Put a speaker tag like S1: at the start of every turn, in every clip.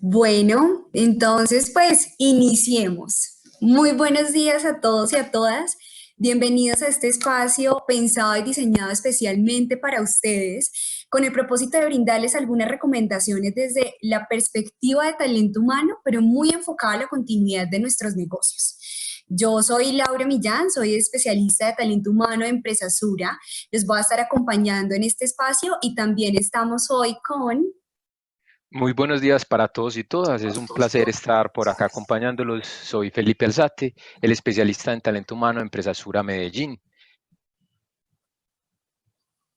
S1: Bueno, entonces pues iniciemos. Muy buenos días a todos y a todas. Bienvenidos a este espacio pensado y diseñado especialmente para ustedes, con el propósito de brindarles algunas recomendaciones desde la perspectiva de talento humano, pero muy enfocada a la continuidad de nuestros negocios. Yo soy Laura Millán, soy especialista de talento humano de Empresa Sura. Les voy a estar acompañando en este espacio y también estamos hoy con...
S2: Muy buenos días para todos y todas. Es un placer estar por acá acompañándolos. Soy Felipe Alzate, el especialista en talento humano de Empresa Sura Medellín.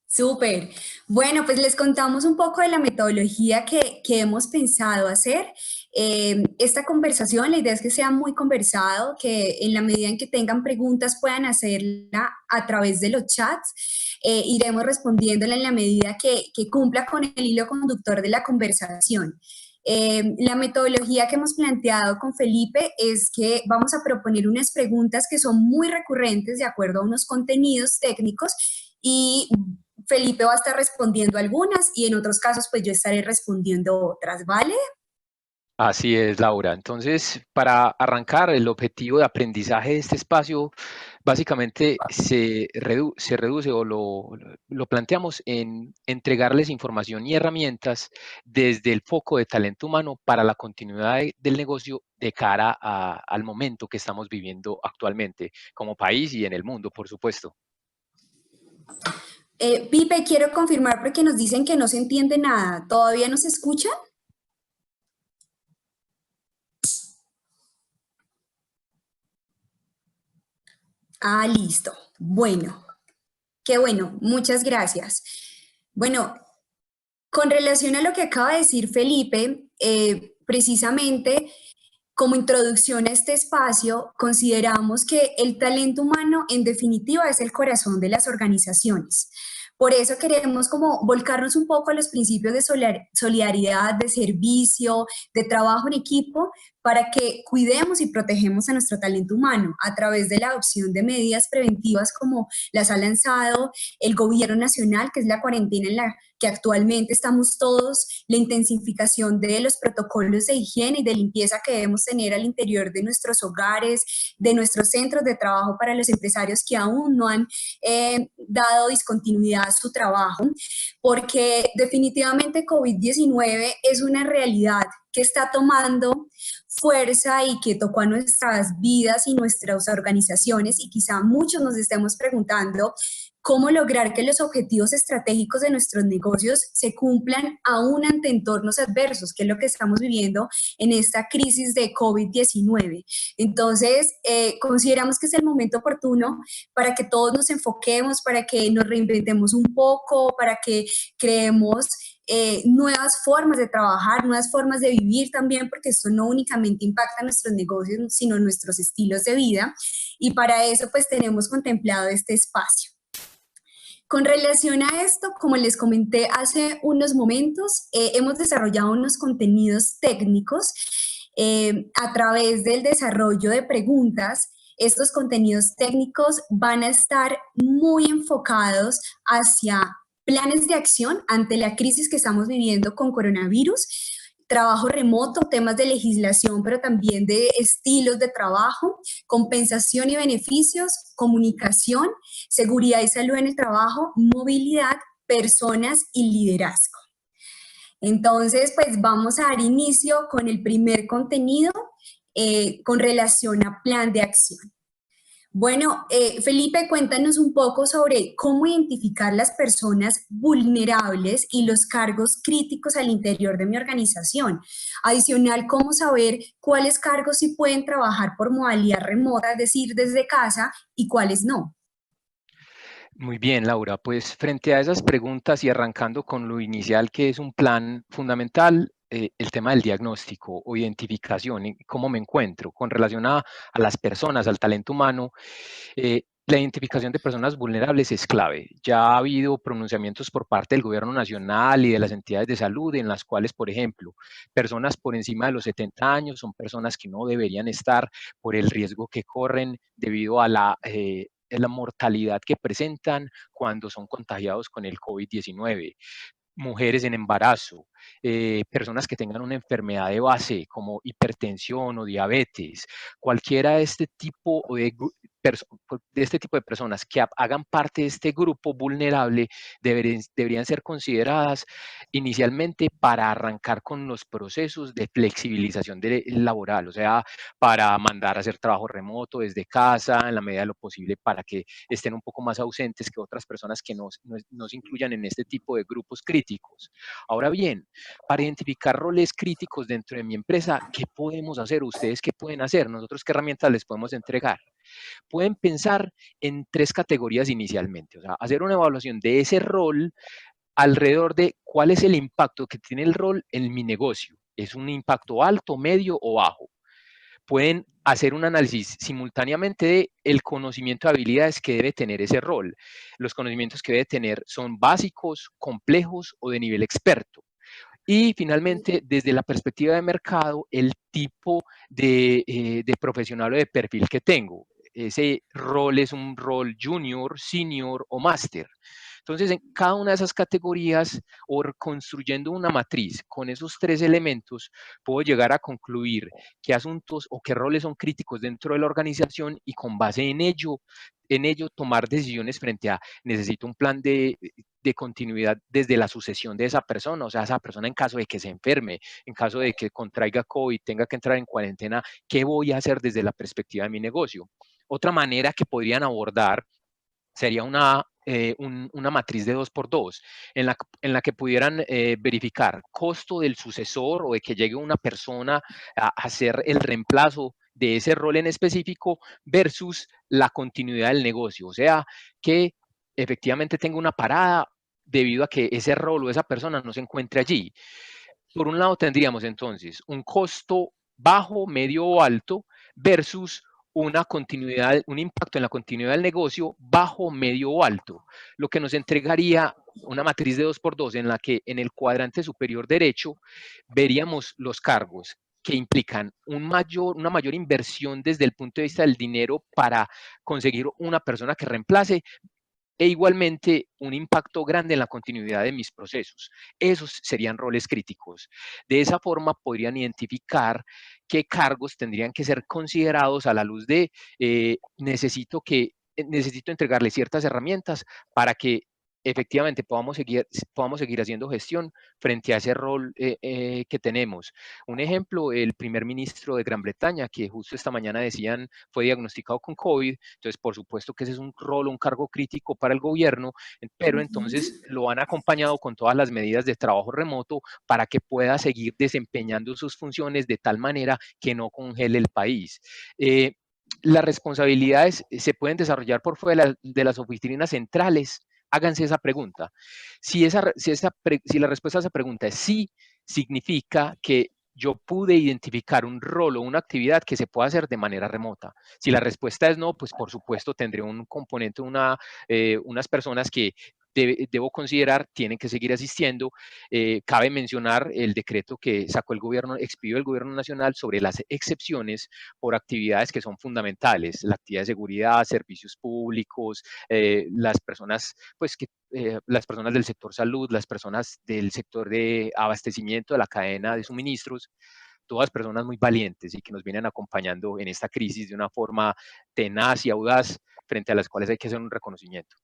S1: Súper. Bueno, pues les contamos un poco de la metodología que hemos pensado hacer. Esta conversación, la idea es que sea muy conversado, que en la medida en que tengan preguntas puedan hacerla a través de los chats. Iremos respondiéndola en la medida que cumpla con el hilo conductor de la conversación. La metodología que hemos planteado con Felipe es que vamos a proponer unas preguntas que son muy recurrentes de acuerdo a unos contenidos técnicos y Felipe va a estar respondiendo algunas y en otros casos pues yo estaré respondiendo otras, ¿vale?
S2: Así es, Laura. Entonces, para arrancar, el objetivo de aprendizaje de este espacio básicamente se reduce o lo planteamos en entregarles información y herramientas desde el foco de talento humano para la continuidad del negocio de cara al momento que estamos viviendo actualmente como país y en el mundo, por supuesto.
S1: Pipe, quiero confirmar porque nos dicen que no se entiende nada. ¿Todavía no se escucha? Ah, listo. Bueno, qué bueno. Muchas gracias. Bueno, con relación a lo que acaba de decir Felipe, precisamente como introducción a este espacio, consideramos que el talento humano en definitiva es el corazón de las organizaciones. Por eso queremos como volcarnos un poco a los principios de solidaridad, de servicio, de trabajo en equipo, para que cuidemos y protegemos a nuestro talento humano a través de la adopción de medidas preventivas como las ha lanzado el gobierno nacional, que es la cuarentena en la que actualmente estamos todos, la intensificación de los protocolos de higiene y de limpieza que debemos tener al interior de nuestros hogares, de nuestros centros de trabajo para los empresarios que aún no han dado discontinuidad a su trabajo, porque definitivamente COVID-19 es una realidad que está tomando fuerza y que tocó a nuestras vidas y nuestras organizaciones y quizá muchos nos estemos preguntando cómo lograr que los objetivos estratégicos de nuestros negocios se cumplan aún ante entornos adversos, que es lo que estamos viviendo en esta crisis de COVID-19. Entonces, consideramos que es el momento oportuno para que todos nos enfoquemos, para que nos reinventemos un poco, para que creemos nuevas formas de trabajar, nuevas formas de vivir también, porque esto no únicamente impacta nuestros negocios, sino nuestros estilos de vida. Y para eso, pues tenemos contemplado este espacio. Con relación a esto, como les comenté hace unos momentos, hemos desarrollado unos contenidos técnicos a través del desarrollo de preguntas. Estos contenidos técnicos van a estar muy enfocados hacia planes de acción ante la crisis que estamos viviendo con coronavirus, trabajo remoto, temas de legislación, pero también de estilos de trabajo, compensación y beneficios, comunicación, seguridad y salud en el trabajo, movilidad, personas y liderazgo. Entonces, pues vamos a dar inicio con el primer contenido con relación a plan de acción. Bueno, Felipe, cuéntanos un poco sobre cómo identificar las personas vulnerables y los cargos críticos al interior de mi organización. Adicional, cómo saber cuáles cargos sí pueden trabajar por modalidad remota, es decir, desde casa, y cuáles no.
S2: Muy bien, Laura. Pues frente a esas preguntas y arrancando con lo inicial, que es un plan fundamental, el tema del diagnóstico o identificación, y cómo me encuentro con relación a las personas, al talento humano. La identificación de personas vulnerables es clave. Ya ha habido pronunciamientos por parte del gobierno nacional y de las entidades de salud en las cuales, por ejemplo, personas por encima de los 70 años son personas que no deberían estar por el riesgo que corren debido a la mortalidad que presentan cuando son contagiados con el COVID-19. mujeres en embarazo, personas que tengan una enfermedad de base como hipertensión o diabetes, cualquiera de este tipo de personas que hagan parte de este grupo vulnerable deberían ser consideradas inicialmente para arrancar con los procesos de flexibilización laboral, o sea, para mandar a hacer trabajo remoto desde casa en la medida de lo posible para que estén un poco más ausentes que otras personas que no se incluyan en este tipo de grupos críticos. Ahora bien, para identificar roles críticos dentro de mi empresa, ¿qué podemos hacer? ¿Ustedes qué pueden hacer? ¿Nosotros qué herramientas les podemos entregar? Pueden pensar en 3 categorías inicialmente, o sea, hacer una evaluación de ese rol alrededor de cuál es el impacto que tiene el rol en mi negocio. ¿Es un impacto alto, medio o bajo? Pueden hacer un análisis simultáneamente de el conocimiento de habilidades que debe tener ese rol. Los conocimientos que debe tener son básicos, complejos o de nivel experto. Y finalmente, desde la perspectiva de mercado, el tipo de profesional o de perfil que tengo. Ese rol es un rol junior, senior o máster. Entonces, en cada una de esas categorías o construyendo una matriz con esos 3 elementos, puedo llegar a concluir qué asuntos o qué roles son críticos dentro de la organización y con base en ello tomar decisiones frente a necesito un plan de continuidad desde la sucesión de esa persona, o sea, esa persona en caso de que se enferme, en caso de que contraiga COVID, tenga que entrar en cuarentena, ¿qué voy a hacer desde la perspectiva de mi negocio? Otra manera que podrían abordar sería una matriz de 2x2, en la que pudieran verificar costo del sucesor o de que llegue una persona a hacer el reemplazo de ese rol en específico versus la continuidad del negocio. O sea, que efectivamente tenga una parada debido a que ese rol o esa persona no se encuentre allí. Por un lado tendríamos entonces un costo bajo, medio o alto versus una continuidad, un impacto en la continuidad del negocio bajo, medio o alto, lo que nos entregaría una matriz de 2x2 en la que en el cuadrante superior derecho veríamos los cargos que implican una mayor inversión desde el punto de vista del dinero para conseguir una persona que reemplace e igualmente un impacto grande en la continuidad de mis procesos. Esos serían roles críticos. De esa forma podrían identificar qué cargos tendrían que ser considerados a la luz de necesito entregarle ciertas herramientas para que efectivamente podamos seguir haciendo gestión frente a ese rol que tenemos. Un ejemplo, el primer ministro de Gran Bretaña, que justo esta mañana decían fue diagnosticado con COVID, entonces por supuesto que ese es un rol, un cargo crítico para el gobierno, pero entonces lo han acompañado con todas las medidas de trabajo remoto para que pueda seguir desempeñando sus funciones de tal manera que no congele el país. Las responsabilidades se pueden desarrollar por fuera de las oficinas centrales. Háganse esa pregunta. Si la respuesta a esa pregunta es sí, significa que yo pude identificar un rol o una actividad que se pueda hacer de manera remota. Si la respuesta es no, pues por supuesto tendré un componente, unas personas que debo considerar tienen que seguir asistiendo. Cabe mencionar el decreto que sacó el gobierno, expidió el gobierno nacional sobre las excepciones por actividades que son fundamentales, la actividad de seguridad, servicios públicos, las personas, las personas del sector salud, las personas del sector de abastecimiento de la cadena de suministros, todas personas muy valientes y que nos vienen acompañando en esta crisis de una forma tenaz y audaz, frente a las cuales hay que hacer un reconocimiento.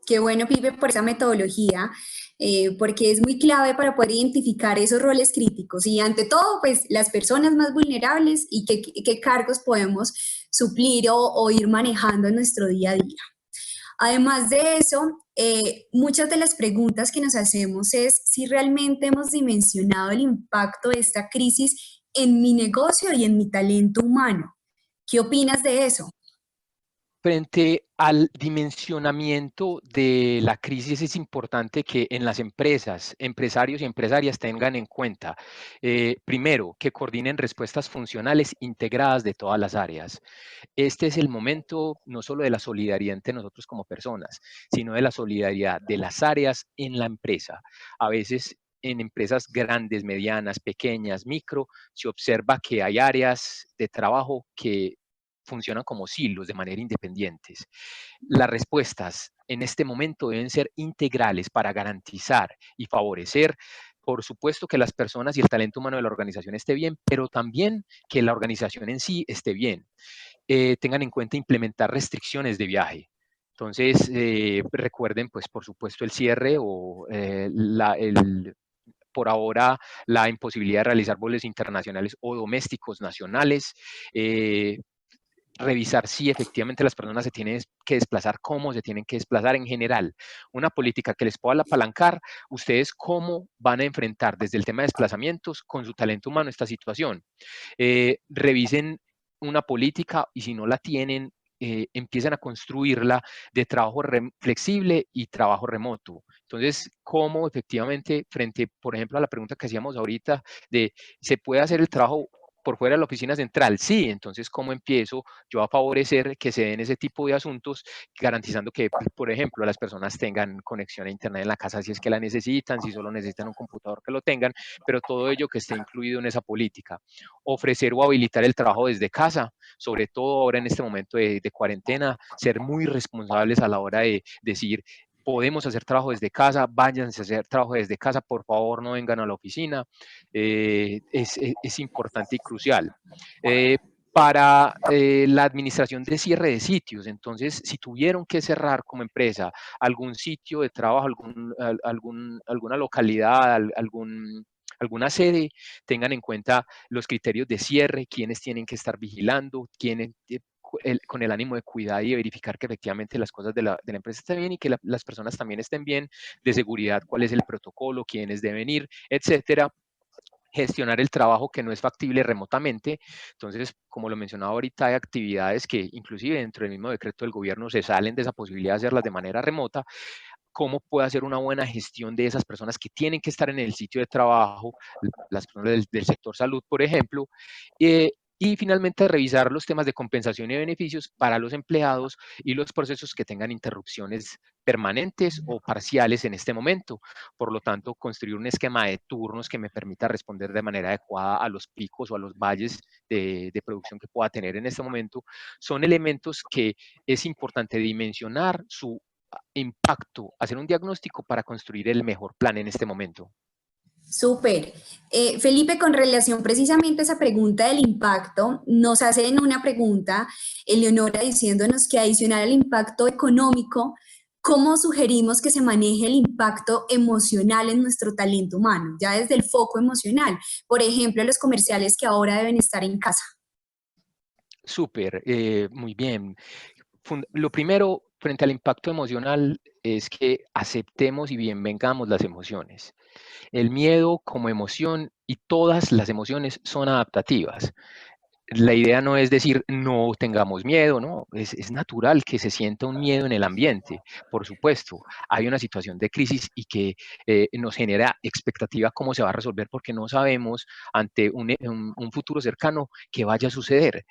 S1: Qué bueno, Pipe, por esa metodología, porque es muy clave para poder identificar esos roles críticos y ante todo, pues las personas más vulnerables y qué cargos podemos suplir o ir manejando en nuestro día a día. Además de eso, muchas de las preguntas que nos hacemos es si realmente hemos dimensionado el impacto de esta crisis en mi negocio y en mi talento humano. ¿Qué opinas de eso?
S2: Frente al dimensionamiento de la crisis, es importante que en las empresas, empresarios y empresarias tengan en cuenta, primero, que coordinen respuestas funcionales integradas de todas las áreas. Este es el momento no solo de la solidaridad entre nosotros como personas, sino de la solidaridad de las áreas en la empresa. A veces en empresas grandes, medianas, pequeñas, micro, se observa que hay áreas de trabajo que funcionan como silos de manera independientes. Las respuestas en este momento deben ser integrales para garantizar y favorecer, por supuesto, que las personas y el talento humano de la organización esté bien, pero también que la organización en sí esté bien. Tengan en cuenta implementar restricciones de viaje. Entonces, recuerden, pues, por supuesto, el cierre o por ahora la imposibilidad de realizar vuelos internacionales o domésticos nacionales. Revisar si efectivamente las personas se tienen que desplazar, cómo se tienen que desplazar en general. Una política que les pueda apalancar, ustedes cómo van a enfrentar desde el tema de desplazamientos con su talento humano esta situación. Revisen una política y si no la tienen, empiezan a construirla de trabajo flexible y trabajo remoto. Entonces, ¿cómo efectivamente, frente, por ejemplo, a la pregunta que hacíamos ahorita de, ¿se puede hacer el trabajo por fuera de la oficina central? Sí, entonces, ¿cómo empiezo yo a favorecer que se den ese tipo de asuntos, garantizando que, por ejemplo, las personas tengan conexión a Internet en la casa si es que la necesitan, si solo necesitan un computador que lo tengan, pero todo ello que esté incluido en esa política? Ofrecer o habilitar el trabajo desde casa, sobre todo ahora en este momento de cuarentena, ser muy responsables a la hora de decir, podemos hacer trabajo desde casa, váyanse a hacer trabajo desde casa, por favor no vengan a la oficina. Es importante y crucial. Para la administración de cierre de sitios, entonces, si tuvieron que cerrar como empresa algún sitio de trabajo, alguna localidad, alguna sede, tengan en cuenta los criterios de cierre, quiénes tienen que estar vigilando, quiénes, con el ánimo de cuidar y de verificar que efectivamente las cosas de la empresa estén bien y que las personas también estén bien, de seguridad, cuál es el protocolo, quiénes deben ir, etcétera. Gestionar el trabajo que no es factible remotamente. Entonces, como lo mencionaba ahorita, hay actividades que inclusive dentro del mismo decreto del gobierno se salen de esa posibilidad de hacerlas de manera remota. ¿Cómo puede hacer una buena gestión de esas personas que tienen que estar en el sitio de trabajo, las personas del sector salud, por ejemplo? Y finalmente revisar los temas de compensación y beneficios para los empleados y los procesos que tengan interrupciones permanentes o parciales en este momento. Por lo tanto, construir un esquema de turnos que me permita responder de manera adecuada a los picos o a los valles de producción que pueda tener en este momento, son elementos que es importante dimensionar su impacto, hacer un diagnóstico para construir el mejor plan en este momento.
S1: Súper. Felipe, con relación precisamente a esa pregunta del impacto, nos hacen una pregunta, Eleonora, diciéndonos que adicional al impacto económico, ¿cómo sugerimos que se maneje el impacto emocional en nuestro talento humano? Ya desde el foco emocional, por ejemplo, los comerciales que ahora deben estar en casa.
S2: Súper, muy bien. Lo primero, frente al impacto emocional, es que aceptemos y bienvengamos las emociones. El miedo como emoción y todas las emociones son adaptativas. La idea no es decir no tengamos miedo, no, es natural que se sienta un miedo en el ambiente, por supuesto. Hay una situación de crisis y que nos genera expectativa cómo se va a resolver porque no sabemos ante un futuro cercano qué vaya a suceder.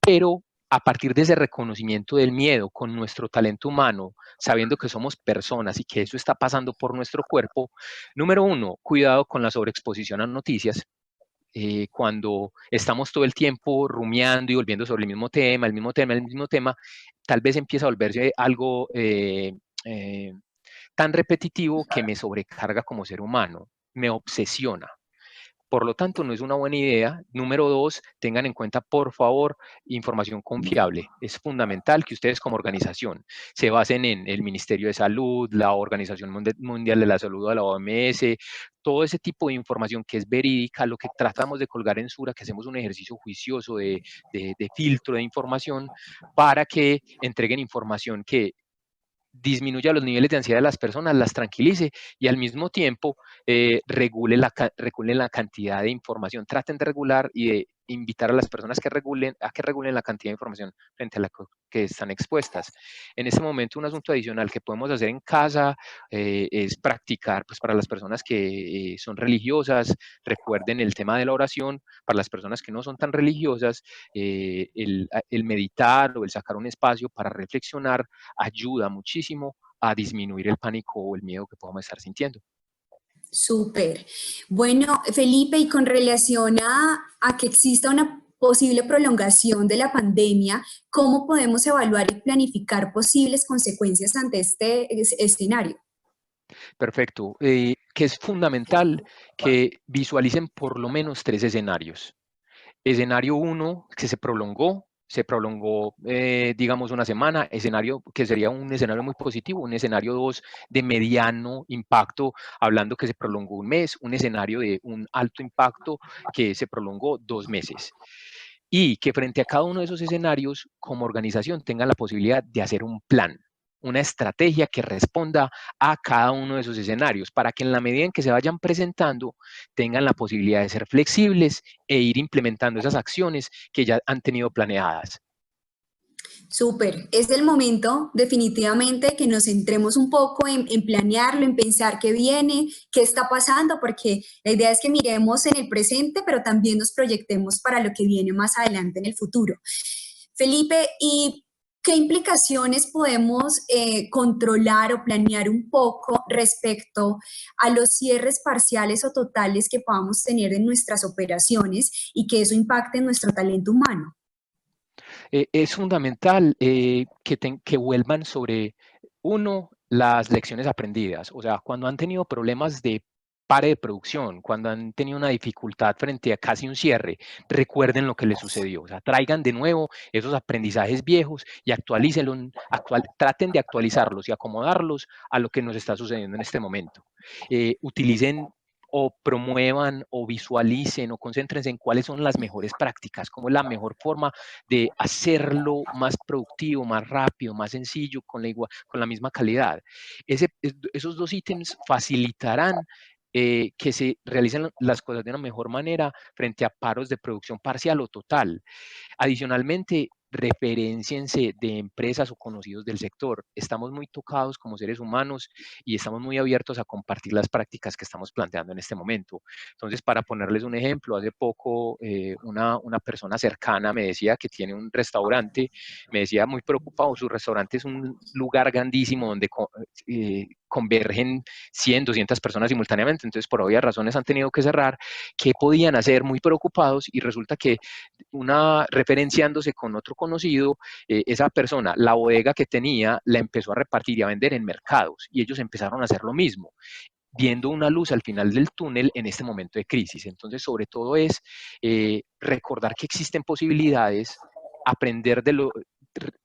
S2: Pero a partir de ese reconocimiento del miedo con nuestro talento humano, sabiendo que somos personas y que eso está pasando por nuestro cuerpo, número uno, cuidado con la sobreexposición a noticias. Cuando estamos todo el tiempo rumiando y volviendo sobre el mismo tema, el mismo tema, el mismo tema, tal vez empieza a volverse algo eh, tan repetitivo que me sobrecarga como ser humano, me obsesiona. Por lo tanto, no es una buena idea. Número dos, tengan en cuenta, por favor, información confiable. Es fundamental que ustedes como organización se basen en el Ministerio de Salud, la Organización Mundial de la Salud, la OMS, todo ese tipo de información que es verídica, lo que tratamos de colgar en Sura, que hacemos un ejercicio juicioso de filtro de información para que entreguen información que disminuya los niveles de ansiedad de las personas, las tranquilice y al mismo tiempo regule la cantidad de información. Traten de regular y de invitar a las personas a que regulen la cantidad de información frente a la que están expuestas. En este momento, un asunto adicional que podemos hacer en casa es practicar, pues para las personas que son religiosas, recuerden el tema de la oración, para las personas que no son tan religiosas, el meditar o el sacar un espacio para reflexionar ayuda muchísimo a disminuir el pánico o el miedo que podamos estar sintiendo.
S1: Súper. Bueno, Felipe, y con relación a que exista una posible prolongación de la pandemia, ¿cómo podemos evaluar y planificar posibles consecuencias ante este escenario?
S2: Perfecto. Que es fundamental que visualicen por lo menos 3 escenarios. Escenario uno, que se prolongó, digamos, una semana, escenario que sería un escenario muy positivo, un escenario 2 de mediano impacto, hablando que se prolongó un mes, un escenario de un alto impacto que se prolongó 2 meses. Y que frente a cada uno de esos escenarios, como organización, tengan la posibilidad de hacer un plan, una estrategia que responda a cada uno de esos escenarios, para que en la medida en que se vayan presentando, tengan la posibilidad de ser flexibles e ir implementando esas acciones que ya han tenido planeadas.
S1: Súper, es el momento definitivamente que nos centremos un poco en planearlo, en pensar qué viene, qué está pasando, porque la idea es que miremos en el presente, pero también nos proyectemos para lo que viene más adelante en el futuro. Felipe, ¿y qué implicaciones podemos controlar o planear un poco respecto a los cierres parciales o totales que podamos tener en nuestras operaciones y que eso impacte en nuestro talento humano?
S2: Es fundamental que vuelvan sobre, uno, las lecciones aprendidas. O sea, cuando han tenido problemas de pare de producción, cuando han tenido una dificultad frente a casi un cierre, recuerden lo que les sucedió. O sea, traigan de nuevo esos aprendizajes viejos y traten de actualizarlos y acomodarlos a lo que nos está sucediendo en este momento. Utilicen o promuevan o visualicen o concéntrense en cuáles son las mejores prácticas, cómo es la mejor forma de hacerlo más productivo, más rápido, más sencillo, con la misma calidad. Esos dos ítems facilitarán que se realicen las cosas de una mejor manera frente a paros de producción parcial o total. Adicionalmente, referenciense de empresas o conocidos del sector. Estamos muy tocados como seres humanos y estamos muy abiertos a compartir las prácticas que estamos planteando en este momento. Entonces, para ponerles un ejemplo, hace poco una persona cercana me decía que tiene un restaurante, me decía muy preocupado, su restaurante es un lugar grandísimo donde convergen 100, 200 personas simultáneamente, entonces por obvias razones han tenido que cerrar. ¿Qué podían hacer? Muy preocupados, y resulta que referenciándose con otro conocido, esa persona, la bodega que tenía, la empezó a repartir y a vender en mercados, y ellos empezaron a hacer lo mismo, viendo una luz al final del túnel en este momento de crisis. Entonces, sobre todo es recordar que existen posibilidades, aprender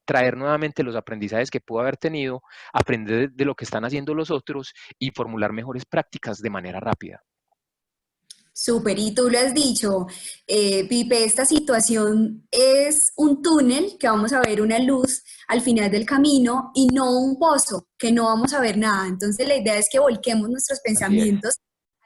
S2: traer nuevamente los aprendizajes que pudo haber tenido, aprender de lo que están haciendo los otros y formular mejores prácticas de manera rápida.
S1: Súper, y tú lo has dicho, Pipe, esta situación es un túnel que vamos a ver una luz al final del camino y no un pozo, que no vamos a ver nada. Entonces la idea es que volquemos nuestros
S2: Así es.
S1: pensamientos a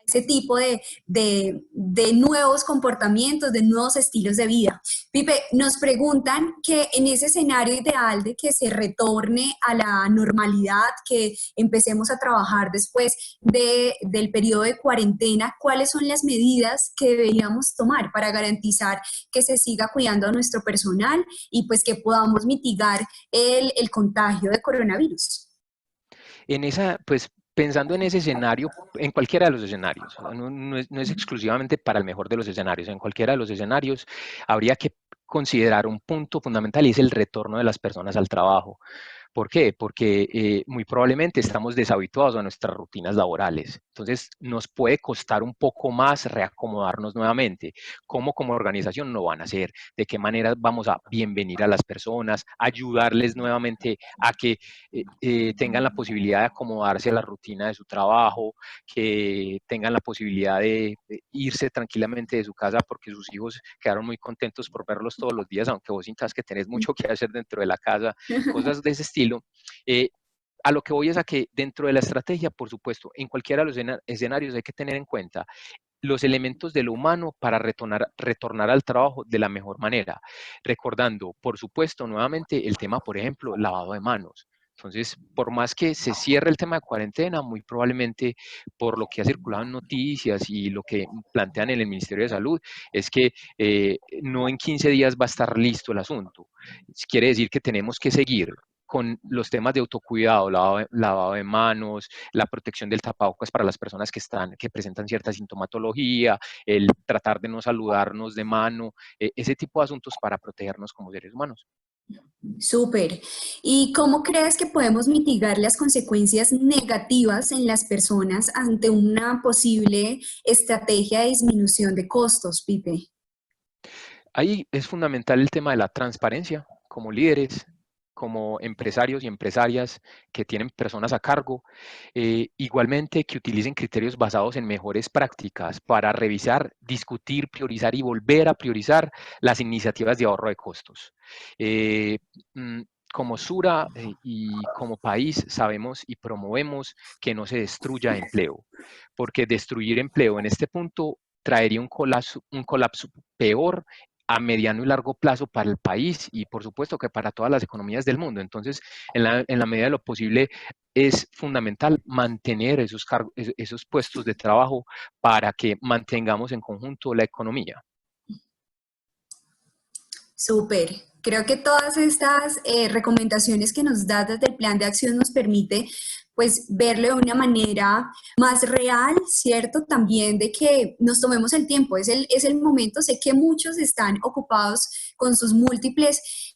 S1: ese tipo de nuevos comportamientos, de nuevos estilos de vida. Pipe, nos preguntan que en ese escenario ideal de que se retorne a la normalidad, que empecemos a trabajar después del periodo de cuarentena, ¿cuáles son las medidas que deberíamos tomar para garantizar que se siga cuidando a nuestro personal y pues que podamos mitigar el contagio de coronavirus?
S2: Pues pensando en ese escenario, en cualquiera de los escenarios, no es exclusivamente para el mejor de los escenarios, en cualquiera de los escenarios habría que considerar un punto fundamental, y es el retorno de las personas al trabajo. ¿Por qué? Porque muy probablemente estamos deshabituados a nuestras rutinas laborales. Entonces, nos puede costar un poco más reacomodarnos nuevamente. ¿Cómo como organización lo van a hacer? ¿De qué manera vamos a bienvenir a las personas? Ayudarles nuevamente a que tengan la posibilidad de acomodarse a la rutina de su trabajo, que tengan la posibilidad de irse tranquilamente de su casa porque sus hijos quedaron muy contentos por verlos todos los días, aunque vos sintas que tenés mucho que hacer dentro de la casa, cosas de ese estilo. Eh, a lo que voy es a que dentro de la estrategia, por supuesto, en cualquiera de los escenarios hay que tener en cuenta los elementos de lo humano para retornar al trabajo de la mejor manera, recordando, por supuesto, nuevamente el tema, por ejemplo, lavado de manos. Entonces, por más que se cierre el tema de cuarentena, muy probablemente por lo que ha circulado en noticias y lo que plantean en el Ministerio de Salud, es que no en 15 días va a estar listo el asunto. Quiere decir que tenemos que seguir con los temas de autocuidado, lavado de manos, la protección del tapabocas para las personas que presentan cierta sintomatología, el tratar de no saludarnos de mano, ese tipo de asuntos para protegernos como seres humanos.
S1: Súper. ¿Y cómo crees que podemos mitigar las consecuencias negativas en las personas ante una posible estrategia de disminución de costos, Pipe?
S2: Ahí es fundamental el tema de la transparencia como líderes, como empresarios y empresarias que tienen personas a cargo. Igualmente que utilicen criterios basados en mejores prácticas para revisar, discutir, priorizar y volver a priorizar las iniciativas de ahorro de costos. Eh, mm, Como Sura y como país sabemos y promovemos que no se destruya empleo, porque destruir empleo en este punto traería un colapso peor a mediano y largo plazo para el país y por supuesto que para todas las economías del mundo. Entonces, en la medida de lo posible, es fundamental mantener esos puestos de trabajo para que mantengamos en conjunto la economía.
S1: Súper. Creo que todas estas recomendaciones que nos da desde el plan de acción nos permite pues verlo de una manera más real, ¿cierto? También de que nos tomemos el tiempo, es el momento, sé que muchos están ocupados con sus múltiples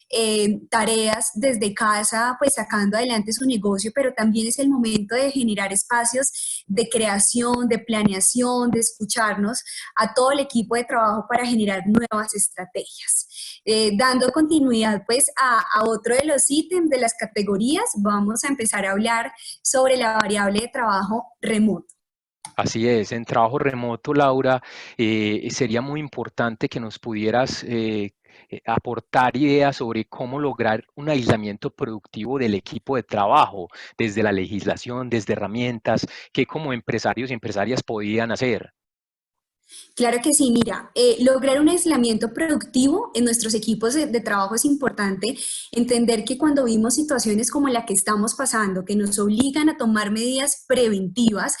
S1: tareas desde casa, pues sacando adelante su negocio, pero también es el momento de generar espacios de creación, de planeación, de escucharnos a todo el equipo de trabajo para generar nuevas estrategias. Dando continuidad pues a otro de los ítems de las categorías, vamos a empezar a hablar sobre la variable de trabajo remoto.
S2: Así es, en trabajo remoto, Laura, sería muy importante que nos pudieras aportar ideas sobre cómo lograr un aislamiento productivo del equipo de trabajo, desde la legislación, desde herramientas, que como empresarios y empresarias podían hacer.
S1: Claro que sí, mira, lograr un aislamiento productivo en nuestros equipos de trabajo es importante. Entender que cuando vimos situaciones como la que estamos pasando, que nos obligan a tomar medidas preventivas,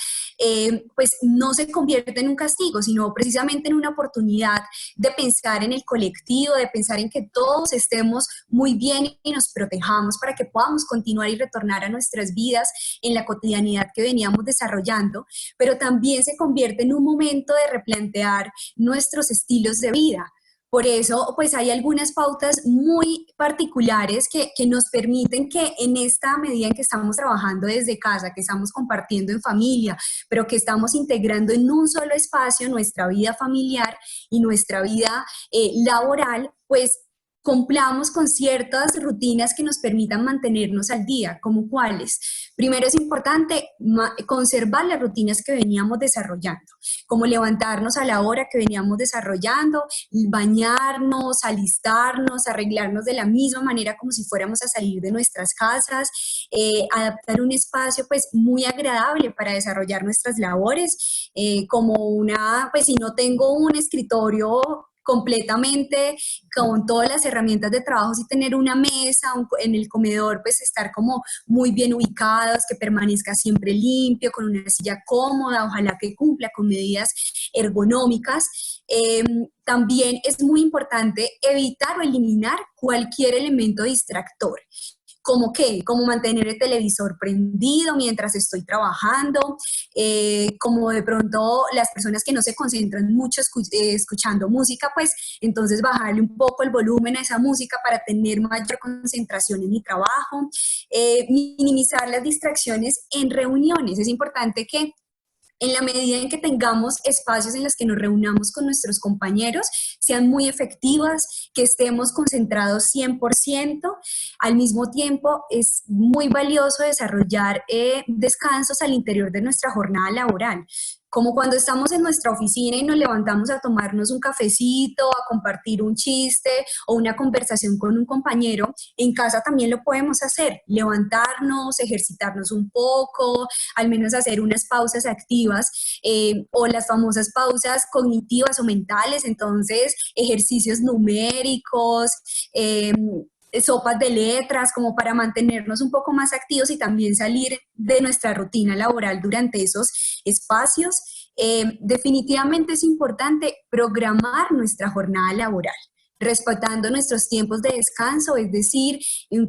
S1: pues no se convierte en un castigo, sino precisamente en una oportunidad de pensar en el colectivo, de pensar en que todos estemos muy bien y nos protejamos para que podamos continuar y retornar a nuestras vidas en la cotidianidad que veníamos desarrollando, pero también se convierte en un momento de replantear nuestros estilos de vida. Por eso, pues hay algunas pautas muy particulares que nos permiten que en esta medida en que estamos trabajando desde casa, que estamos compartiendo en familia, pero que estamos integrando en un solo espacio nuestra vida familiar y nuestra vida laboral, pues cumplamos con ciertas rutinas que nos permitan mantenernos al día, como cuáles. Primero es importante conservar las rutinas que veníamos desarrollando, como levantarnos a la hora que veníamos desarrollando, bañarnos, alistarnos, arreglarnos de la misma manera como si fuéramos a salir de nuestras casas, adaptar un espacio pues muy agradable para desarrollar nuestras labores, como una, pues si no tengo un escritorio completamente con todas las herramientas de trabajo, y tener una mesa en el comedor, pues estar como muy bien ubicados, que permanezca siempre limpio, con una silla cómoda, ojalá que cumpla con medidas ergonómicas. También es muy importante evitar o eliminar cualquier elemento distractor. ¿Cómo qué? Como mantener el televisor prendido mientras estoy trabajando, como de pronto las personas que no se concentran mucho escuchando música, pues entonces bajarle un poco el volumen a esa música para tener mayor concentración en mi trabajo, minimizar las distracciones en reuniones. Es importante que en la medida en que tengamos espacios en los que nos reunamos con nuestros compañeros, sean muy efectivas, que estemos concentrados 100%. Al mismo tiempo, es muy valioso desarrollar descansos al interior de nuestra jornada laboral, como cuando estamos en nuestra oficina y nos levantamos a tomarnos un cafecito, a compartir un chiste o una conversación con un compañero. En casa también lo podemos hacer, levantarnos, ejercitarnos un poco, al menos hacer unas pausas activas, o las famosas pausas cognitivas o mentales, entonces ejercicios numéricos, sopas de letras, como para mantenernos un poco más activos y también salir de nuestra rutina laboral durante esos espacios. Definitivamente es importante programar nuestra jornada laboral. respetando nuestros tiempos de descanso, es decir,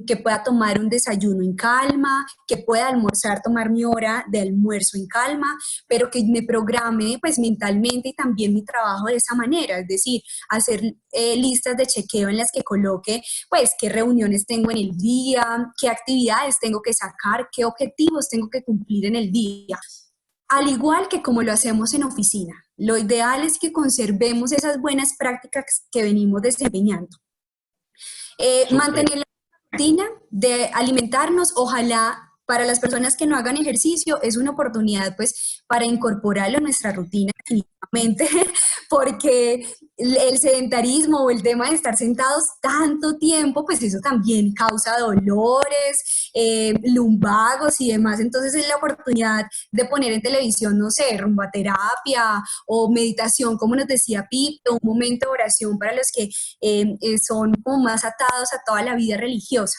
S1: que pueda tomar un desayuno en calma, que pueda almorzar, tomar mi hora de almuerzo en calma, pero que me programe pues mentalmente y también mi trabajo de esa manera, es decir, hacer listas de chequeo en las que coloque pues qué reuniones tengo en el día, qué actividades tengo que sacar, qué objetivos tengo que cumplir en el día. Al igual que como lo hacemos en oficina, lo ideal es que conservemos esas buenas prácticas que venimos desempeñando.
S2: Súper.
S1: Mantener la rutina de alimentarnos, ojalá para las personas que no hagan ejercicio, es una oportunidad pues para incorporarlo a nuestra rutina definitivamente, porque el sedentarismo o el tema de estar sentados tanto tiempo, pues eso también causa dolores, lumbagos y demás, entonces es la oportunidad de poner en televisión, no sé, rumbaterapia o meditación, como nos decía Pip, un momento de oración para los que son como más atados a toda la vida religiosa.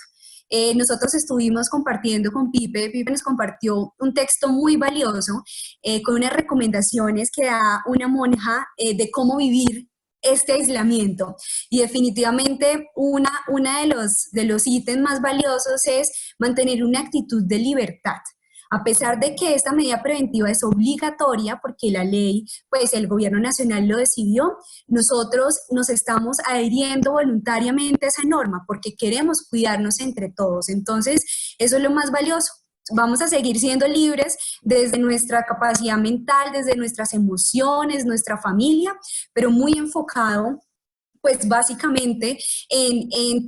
S1: Nosotros estuvimos compartiendo con Pipe nos compartió un texto muy valioso con unas recomendaciones que da una monja de cómo vivir este aislamiento. Y definitivamente una de los ítems más valiosos es mantener una actitud de libertad. A pesar de que esta medida preventiva es obligatoria, porque la ley, pues el gobierno nacional lo decidió, nosotros nos estamos adhiriendo voluntariamente a esa norma porque queremos cuidarnos entre todos. Entonces, eso es lo más valioso. Vamos a seguir siendo libres desde nuestra capacidad mental, desde nuestras emociones, nuestra familia, pero muy enfocado pues básicamente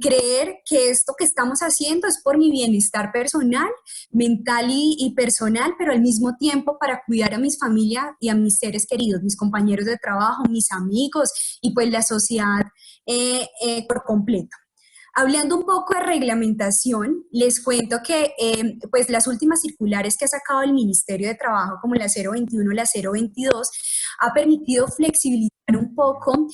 S1: creer que esto que estamos haciendo es por mi bienestar personal, mental y personal, pero al mismo tiempo para cuidar a mis familias y a mis seres queridos, mis compañeros de trabajo, mis amigos y pues la sociedad por completo. Hablando un poco de reglamentación, les cuento que pues las últimas circulares que ha sacado el Ministerio de Trabajo, como la 021, la 022, ha permitido flexibilizar un poco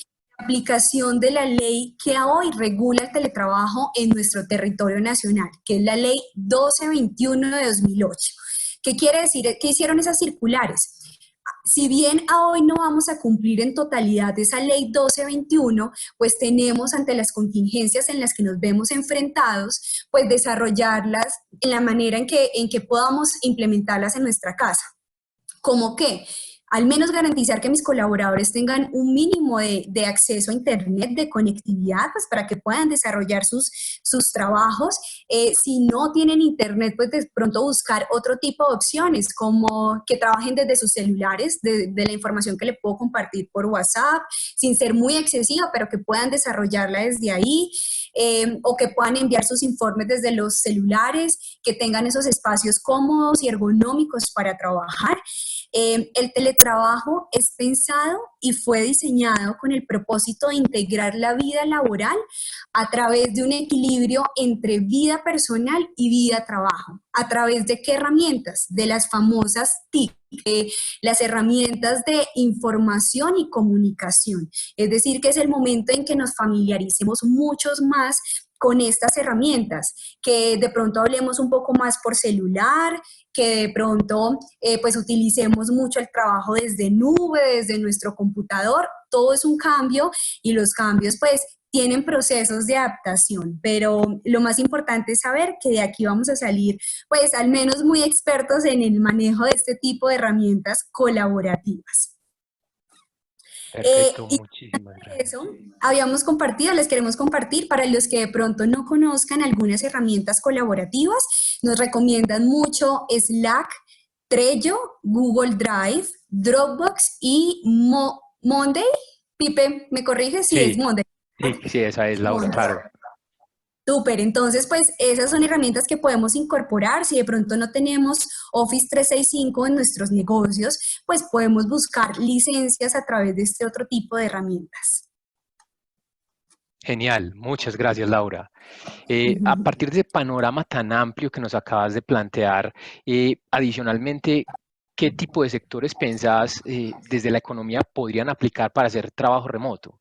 S1: aplicación de la ley que hoy regula el teletrabajo en nuestro territorio nacional, que es la ley 1221 de 2008. ¿Qué quiere decir? ¿Qué hicieron esas circulares? Si bien a hoy no vamos a cumplir en totalidad esa ley 1221, pues tenemos ante las contingencias en las que nos vemos enfrentados, pues desarrollarlas en la manera en que podamos implementarlas en nuestra casa. ¿Cómo qué? Al menos garantizar que mis colaboradores tengan un mínimo de acceso a Internet, de conectividad, pues para que puedan desarrollar sus trabajos. Si no tienen Internet, pues de pronto buscar otro tipo de opciones, como que trabajen desde sus celulares, de la información que le puedo compartir por WhatsApp, sin ser muy excesiva, pero que puedan desarrollarla desde ahí, o que puedan enviar sus informes desde los celulares, que tengan esos espacios cómodos y ergonómicos para trabajar. El teletrabajo es pensado y fue diseñado con el propósito de integrar la vida laboral a través de un equilibrio entre vida personal y vida trabajo. ¿A través de qué herramientas? De las famosas TIC, las herramientas de información y comunicación. Es decir, que es el momento en que nos familiaricemos muchos más con estas herramientas, que de pronto hablemos un poco más por celular, que de pronto pues utilicemos mucho el trabajo desde nube, desde nuestro computador. Todo es un cambio y los cambios pues tienen procesos de adaptación, pero lo más importante es saber que de aquí vamos a salir pues al menos muy expertos en el manejo de este tipo de herramientas colaborativas.
S2: Perfecto,
S1: Y
S2: muchísimas gracias.
S1: eso habíamos compartido, les queremos compartir para los que de pronto no conozcan algunas herramientas colaborativas. Nos recomiendan mucho Slack, Trello, Google Drive, Dropbox y Monday. Pipe, ¿me corrige? Sí, es
S2: Sí,
S1: Monday.
S2: sí, sí, esa es Laura,
S1: Monday.
S2: claro.
S1: Súper, entonces pues esas son herramientas que podemos incorporar. Si de pronto no tenemos Office 365 en nuestros negocios, pues podemos buscar licencias a través de este otro tipo de herramientas.
S2: Genial, muchas gracias, Laura. A partir de ese panorama tan amplio que nos acabas de plantear, adicionalmente, ¿qué tipo de sectores pensás desde la economía podrían aplicar para hacer trabajo remoto?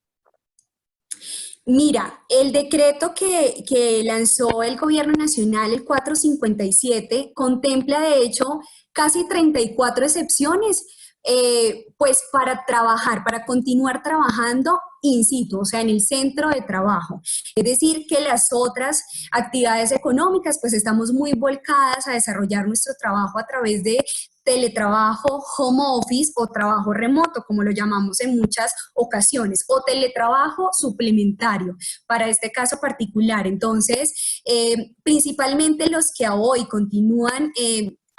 S1: Mira, el decreto que lanzó el gobierno nacional, el 457, contempla de hecho casi 34 excepciones, pues para trabajar, para continuar trabajando in situ, o sea, en el centro de trabajo. Es decir, que las otras actividades económicas, pues estamos muy volcadas a desarrollar nuestro trabajo a través de teletrabajo, home office o trabajo remoto, como lo llamamos en muchas ocasiones, o teletrabajo suplementario para este caso particular. Entonces, principalmente los que hoy continúan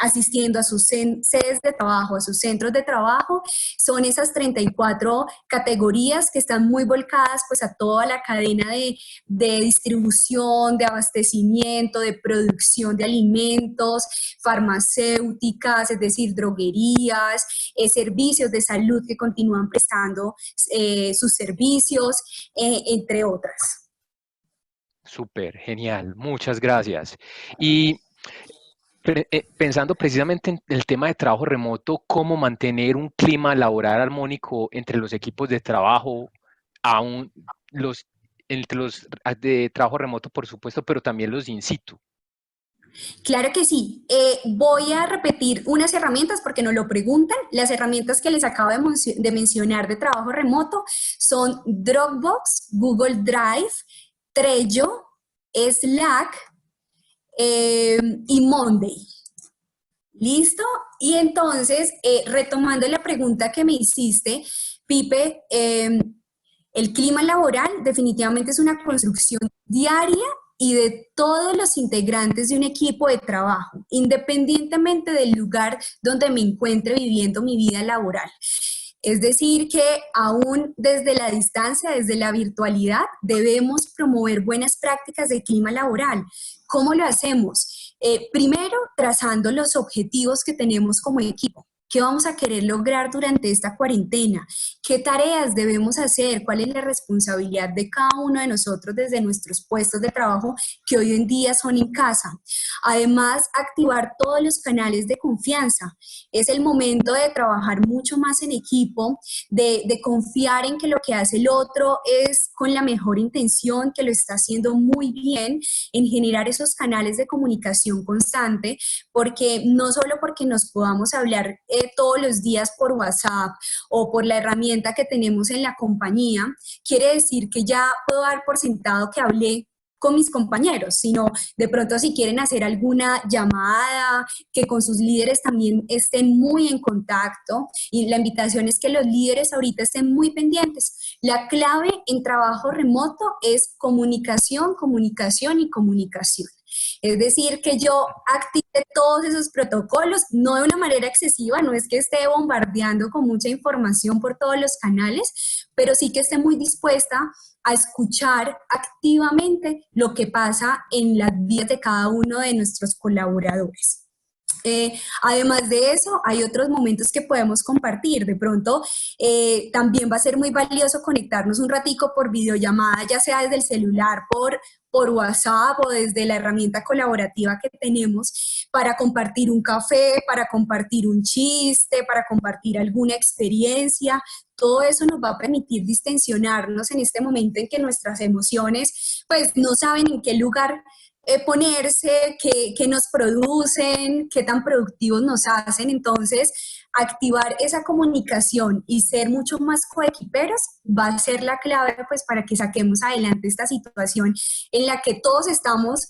S1: asistiendo a sus sedes de trabajo, a sus centros de trabajo, son esas 34 categorías que están muy volcadas pues a toda la cadena de distribución, de abastecimiento, de producción de alimentos, farmacéuticas, es decir, droguerías, servicios de salud que continúan prestando sus servicios, entre otras.
S2: Súper, genial, muchas gracias. Y pensando precisamente en el tema de trabajo remoto, cómo mantener un clima laboral armónico entre los equipos de trabajo, aún entre los de trabajo remoto, por supuesto, pero también los in situ.
S1: Claro que sí. Voy a repetir unas herramientas porque nos lo preguntan. Las herramientas que les acabo de mencionar de trabajo remoto son Dropbox, Google Drive, Trello, Slack y Monday. ¿Listo? Y entonces, retomando la pregunta que me hiciste, Pipe, el clima laboral definitivamente es una construcción diaria y de todos los integrantes de un equipo de trabajo, independientemente del lugar donde me encuentre viviendo mi vida laboral. Es decir, que aún desde la distancia, desde la virtualidad, debemos promover buenas prácticas de clima laboral. ¿Cómo lo hacemos? Primero, trazando los objetivos que tenemos como equipo. ¿Qué vamos a querer lograr durante esta cuarentena? ¿Qué tareas debemos hacer? ¿Cuál es la responsabilidad de cada uno de nosotros desde nuestros puestos de trabajo que hoy en día son en casa? Además, activar todos los canales de confianza. Es el momento de trabajar mucho más en equipo, de confiar en que lo que hace el otro es con la mejor intención, que lo está haciendo muy bien, en generar esos canales de comunicación constante, porque no solo porque nos podamos hablar todos los días por WhatsApp o por la herramienta que tenemos en la compañía, quiere decir que ya puedo dar por sentado que hablé con mis compañeros, sino de pronto si quieren hacer alguna llamada, que con sus líderes también estén muy en contacto, y la invitación es que los líderes ahorita estén muy pendientes. La clave en trabajo remoto es comunicación, comunicación y comunicación. Es decir, que yo active todos esos protocolos, no de una manera excesiva, no es que esté bombardeando con mucha información por todos los canales, pero sí que esté muy dispuesta a escuchar activamente lo que pasa en las vidas de cada uno de nuestros colaboradores. Además de eso, hay otros momentos que podemos compartir. De pronto, también va a ser muy valioso conectarnos un ratico por videollamada, ya sea desde el celular, por WhatsApp o desde la herramienta colaborativa que tenemos para compartir un café, para compartir un chiste, para compartir alguna experiencia. Todo eso nos va a permitir distensionarnos en este momento en que nuestras emociones pues no saben en qué lugar ponerse, qué nos producen, qué tan productivos nos hacen. Entonces, activar esa comunicación y ser mucho más coequiperos va a ser la clave pues para que saquemos adelante esta situación en la que todos estamos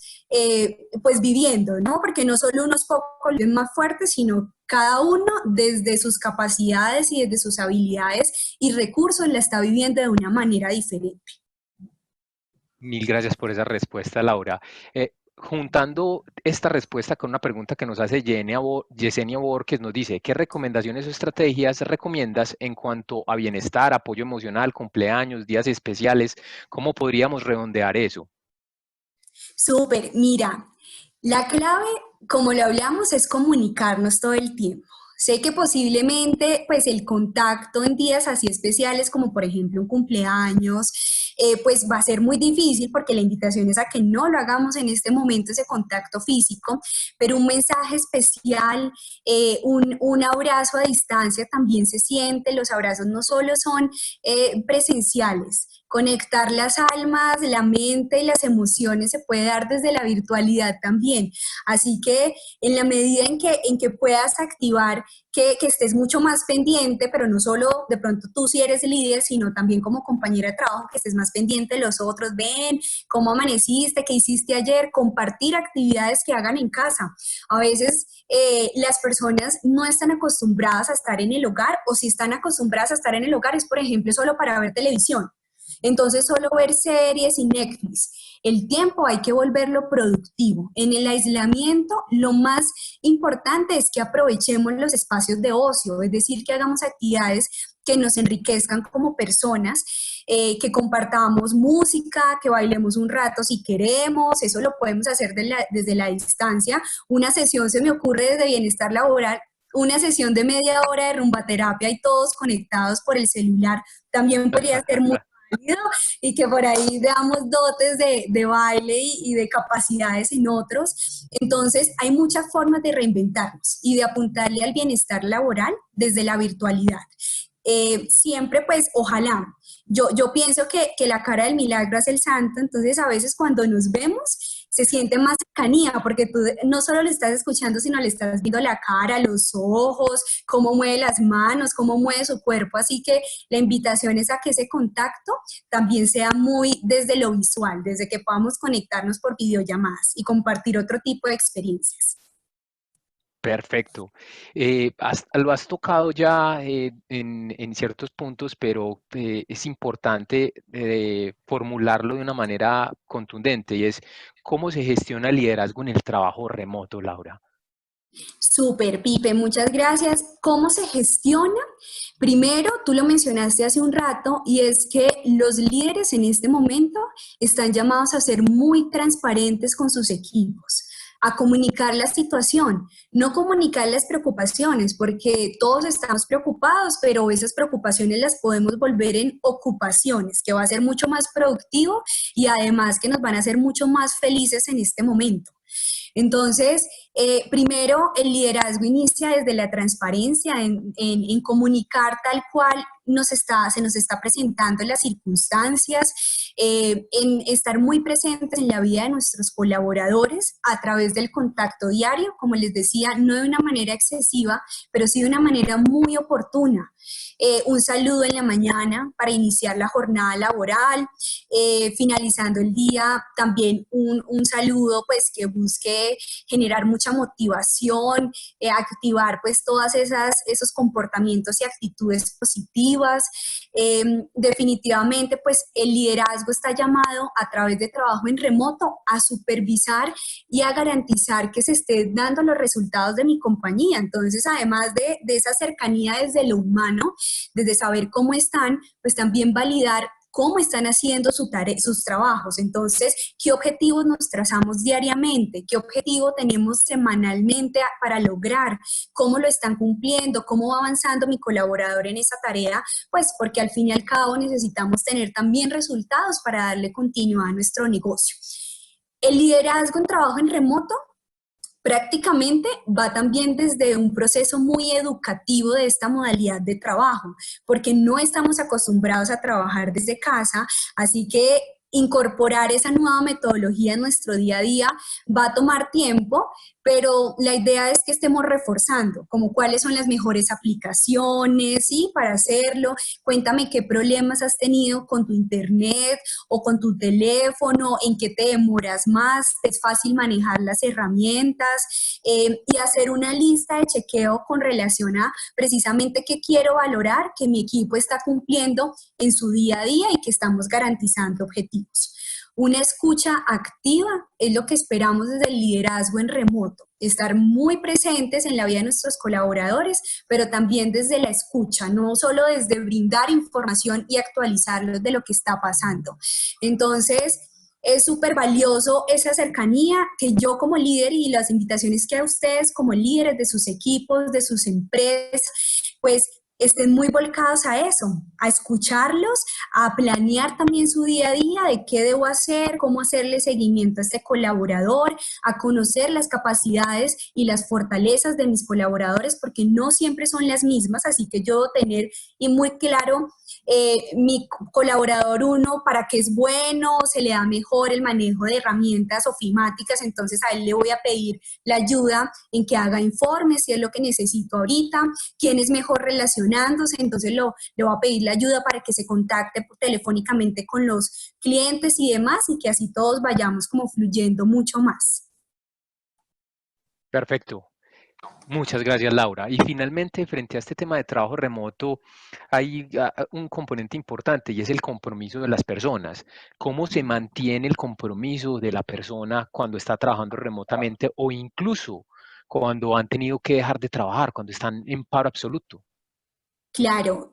S1: pues viviendo, ¿no? Porque no solo unos pocos es más fuertes, sino cada uno desde sus capacidades y desde sus habilidades y recursos la está viviendo de una manera diferente.
S2: Mil gracias por esa respuesta, Laura. Juntando esta respuesta con una pregunta que nos hace Yesenia Borges, nos dice, ¿qué recomendaciones o estrategias recomiendas en cuanto a bienestar, apoyo emocional, cumpleaños, días especiales? ¿Cómo podríamos redondear eso?
S1: Súper, mira, la clave, como lo hablamos, es comunicarnos todo el tiempo. Sé que posiblemente pues el contacto en días así especiales como por ejemplo un cumpleaños, pues va a ser muy difícil porque la invitación es a que no lo hagamos en este momento ese contacto físico, pero un mensaje especial, un abrazo a distancia también se siente. Los abrazos no solo son presenciales, Conectar las almas, la mente y las emociones se puede dar desde la virtualidad también. Así que en la medida en que puedas activar que estés mucho más pendiente, pero no solo de pronto tú si eres líder, sino también como compañera de trabajo, que estés más pendiente de los otros, ven cómo amaneciste, qué hiciste ayer, compartir actividades que hagan en casa. A veces las personas no están acostumbradas a estar en el hogar, o si están acostumbradas a estar en el hogar es, por ejemplo, solo para ver televisión. Entonces, solo ver series y Netflix. El tiempo hay que volverlo productivo. En el aislamiento, lo más importante es que aprovechemos los espacios de ocio, es decir, que hagamos actividades que nos enriquezcan como personas, que compartamos música, que bailemos un rato si queremos, eso lo podemos hacer desde la distancia. Una sesión se me ocurre desde bienestar laboral, una sesión de media hora de rumbaterapia y todos conectados por el celular, también podría ser muy válido, y que por ahí veamos dotes de baile y de capacidades en otros. Entonces, hay muchas formas de reinventarnos y de apuntarle al bienestar laboral desde la virtualidad. Siempre pues ojalá, yo pienso que la cara del milagro es el santo, entonces a veces cuando nos vemos se siente más cercanía, porque tú no solo le estás escuchando, sino le estás viendo la cara, los ojos, cómo mueve las manos, cómo mueve su cuerpo, así que la invitación es a que ese contacto también sea muy desde lo visual, desde que podamos conectarnos por videollamadas y compartir otro tipo de experiencias.
S2: Perfecto. Lo has tocado ya en ciertos puntos, pero es importante formularlo de una manera contundente y es cómo se gestiona el liderazgo en el trabajo remoto, Laura.
S1: Súper, Pipe, muchas gracias. ¿Cómo se gestiona? Primero, tú lo mencionaste hace un rato, y es que los líderes en este momento están llamados a ser muy transparentes con sus equipos, a comunicar la situación, no comunicar las preocupaciones, porque todos estamos preocupados, pero esas preocupaciones las podemos volver en ocupaciones, que va a ser mucho más productivo y además que nos van a hacer mucho más felices en este momento. Entonces, primero, el liderazgo inicia desde la transparencia, en comunicar tal cual se nos está presentando las circunstancias, en estar muy presentes en la vida de nuestros colaboradores a través del contacto diario, como les decía, no de una manera excesiva, pero sí de una manera muy oportuna. Un saludo en la mañana para iniciar la jornada laboral, finalizando el día también un saludo pues que busque generar mucha motivación, activar pues todas esos comportamientos y actitudes positivas. Definitivamente pues el liderazgo está llamado a través de trabajo en remoto a supervisar y a garantizar que se estén dando los resultados de mi compañía. Entonces, además de esa cercanía desde lo humano, desde saber cómo están, pues también validar cómo están haciendo sus trabajos. Entonces, ¿qué objetivos nos trazamos diariamente? ¿Qué objetivo tenemos semanalmente para lograr? ¿Cómo lo están cumpliendo? ¿Cómo va avanzando mi colaborador en esa tarea? Pues porque al fin y al cabo necesitamos tener también resultados para darle continuidad a nuestro negocio. El liderazgo en trabajo en remoto prácticamente va también desde un proceso muy educativo de esta modalidad de trabajo, porque no estamos acostumbrados a trabajar desde casa, así que incorporar esa nueva metodología en nuestro día a día va a tomar tiempo, pero la idea es que estemos reforzando, como cuáles son las mejores aplicaciones, ¿sí? Para hacerlo. Cuéntame qué problemas has tenido con tu internet o con tu teléfono, en qué te demoras más, es fácil manejar las herramientas, y hacer una lista de chequeo con relación a precisamente qué quiero valorar que mi equipo está cumpliendo en su día a día y que estamos garantizando objetivos. Una escucha activa es lo que esperamos desde el liderazgo en remoto, estar muy presentes en la vida de nuestros colaboradores, pero también desde la escucha, no solo desde brindar información y actualizarlos de lo que está pasando. Entonces, es súper valioso esa cercanía que yo como líder, y las invitaciones que a ustedes como líderes de sus equipos, de sus empresas, pues estén muy volcados a eso, a escucharlos, a planear también su día a día de qué debo hacer, cómo hacerle seguimiento a este colaborador, a conocer las capacidades y las fortalezas de mis colaboradores, porque no siempre son las mismas, así que yo tener y muy claro mi colaborador uno para qué es bueno, se le da mejor el manejo de herramientas ofimáticas, entonces a él le voy a pedir la ayuda en que haga informes, si es lo que necesito ahorita, quién es mejor relacionándose, entonces le voy a pedir la ayuda para que se contacte telefónicamente con los clientes y demás, y que así todos vayamos como fluyendo mucho más.
S2: Perfecto. Muchas gracias, Laura. Y finalmente, frente a este tema de trabajo remoto, hay un componente importante y es el compromiso de las personas. ¿Cómo se mantiene el compromiso de la persona cuando está trabajando remotamente o incluso cuando han tenido que dejar de trabajar, cuando están en paro absoluto?
S1: Claro,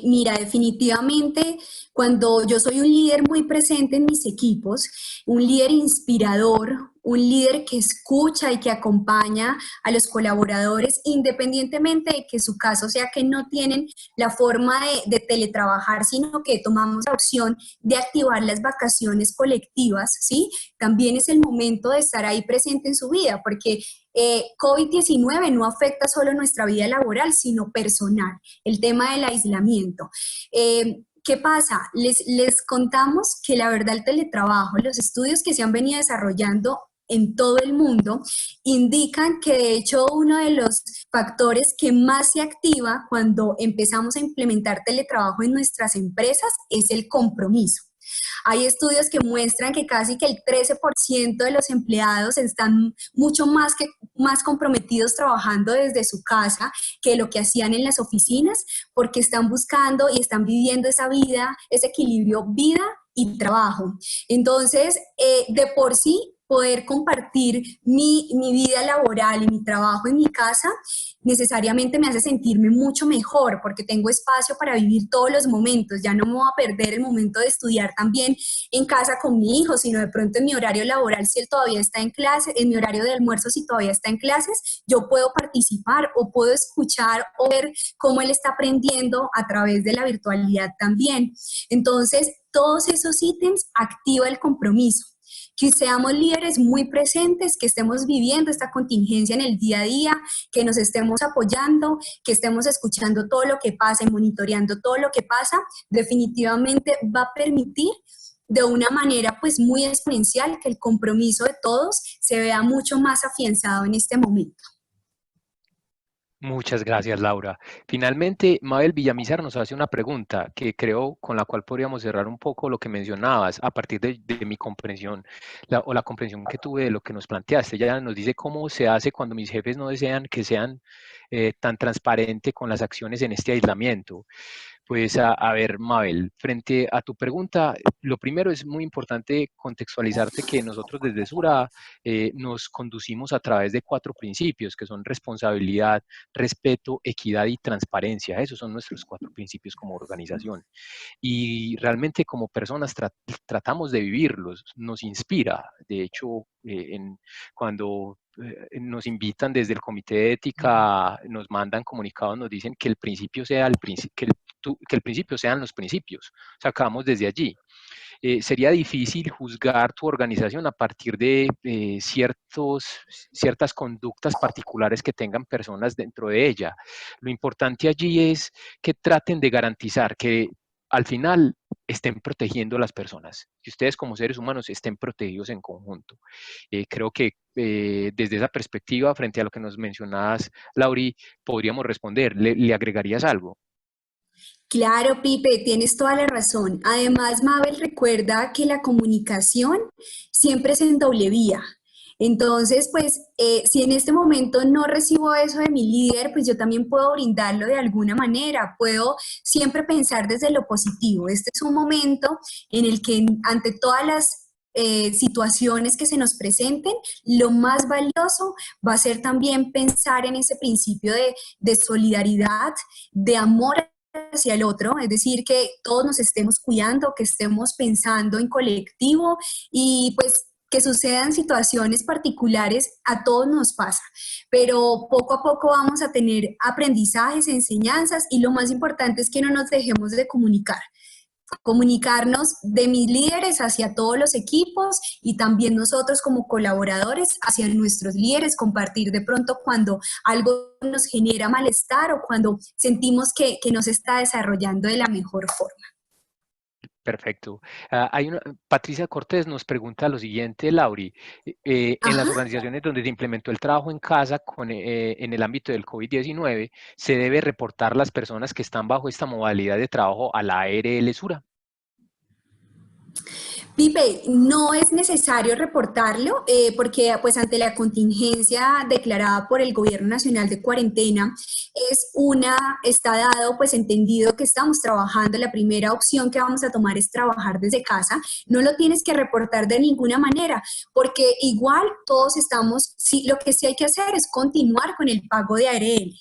S1: mira, definitivamente cuando yo soy un líder muy presente en mis equipos, un líder inspirador, un líder que escucha y que acompaña a los colaboradores, independientemente de que su caso sea que no tienen la forma de teletrabajar, sino que tomamos la opción de activar las vacaciones colectivas, ¿sí? También es el momento de estar ahí presente en su vida, porque COVID-19 no afecta solo nuestra vida laboral, sino personal, el tema del aislamiento. ¿Qué pasa? Les contamos que la verdad el teletrabajo, los estudios que se han venido desarrollando en todo el mundo indican que de hecho uno de los factores que más se activa cuando empezamos a implementar teletrabajo en nuestras empresas es el compromiso. Hay estudios que muestran que casi que el 13% de los empleados están mucho más comprometidos trabajando desde su casa que lo que hacían en las oficinas, porque están buscando y están viviendo esa vida, ese equilibrio vida y trabajo. Entonces, de por sí, poder compartir mi vida laboral y mi trabajo en mi casa necesariamente me hace sentirme mucho mejor porque tengo espacio para vivir todos los momentos. Ya no me voy a perder el momento de estudiar también en casa con mi hijo, sino de pronto en mi horario laboral, si él todavía está en clase, en mi horario de almuerzo, si todavía está en clases, yo puedo participar o puedo escuchar o ver cómo él está aprendiendo a través de la virtualidad también. Entonces, todos esos ítems activa el compromiso. Que seamos líderes muy presentes, que estemos viviendo esta contingencia en el día a día, que nos estemos apoyando, que estemos escuchando todo lo que pasa y monitoreando todo lo que pasa, definitivamente va a permitir de una manera pues muy exponencial que el compromiso de todos se vea mucho más afianzado en este momento.
S2: Muchas gracias, Laura. Finalmente, Mabel Villamizar nos hace una pregunta que creo con la cual podríamos cerrar un poco lo que mencionabas a partir de mi comprensión o la comprensión que tuve de lo que nos planteaste. Ella nos dice cómo se hace cuando mis jefes no desean que sean tan transparentes con las acciones en este aislamiento. Pues a ver, Mabel, frente a tu pregunta, lo primero es muy importante contextualizarte que nosotros desde Sura nos conducimos a través de 4 principios, que son responsabilidad, respeto, equidad y transparencia. Esos son nuestros 4 principios como organización. Y realmente como personas tratamos de vivirlos, nos inspira. De hecho, cuando nos invitan desde el comité de ética, nos mandan comunicados, nos dicen que el principio sea que el principio sean los principios. Sacamos desde allí. Sería difícil juzgar tu organización a partir de ciertas conductas particulares que tengan personas dentro de ella. Lo importante allí es que traten de garantizar que al final estén protegiendo a las personas, que ustedes como seres humanos estén protegidos en conjunto. Creo que desde esa perspectiva, frente a lo que nos mencionabas, Lauri, podríamos responder. ¿Le agregarías algo?
S1: Claro, Pipe, tienes toda la razón. Además, Mabel recuerda que la comunicación siempre es en doble vía. Entonces, pues, si en este momento no recibo eso de mi líder, pues yo también puedo brindarlo de alguna manera. Puedo siempre pensar desde lo positivo. Este es un momento en el que ante todas las situaciones que se nos presenten, lo más valioso va a ser también pensar en ese principio de solidaridad, de amor hacia el otro, es decir, que todos nos estemos cuidando, que estemos pensando en colectivo y pues que sucedan situaciones particulares, a todos nos pasa, pero poco a poco vamos a tener aprendizajes, enseñanzas y lo más importante es que no nos dejemos de comunicar. comunicarnos de mis líderes hacia todos los equipos y también nosotros como colaboradores hacia nuestros líderes, compartir de pronto cuando algo nos genera malestar o cuando sentimos que no se está desarrollando de la mejor forma.
S2: Perfecto. Patricia Cortés nos pregunta lo siguiente, Lauri. En las
S1: Ajá.
S2: organizaciones donde se implementó el trabajo en casa en el ámbito del COVID-19, ¿se debe reportar las personas que están bajo esta modalidad de trabajo a la ARL Sura?
S1: Pipe, no es necesario reportarlo porque pues ante la contingencia declarada por el Gobierno Nacional de cuarentena está dado pues entendido que estamos trabajando, la primera opción que vamos a tomar es trabajar desde casa, no lo tienes que reportar de ninguna manera porque igual todos estamos, sí, lo que sí hay que hacer es continuar con el pago de ARL.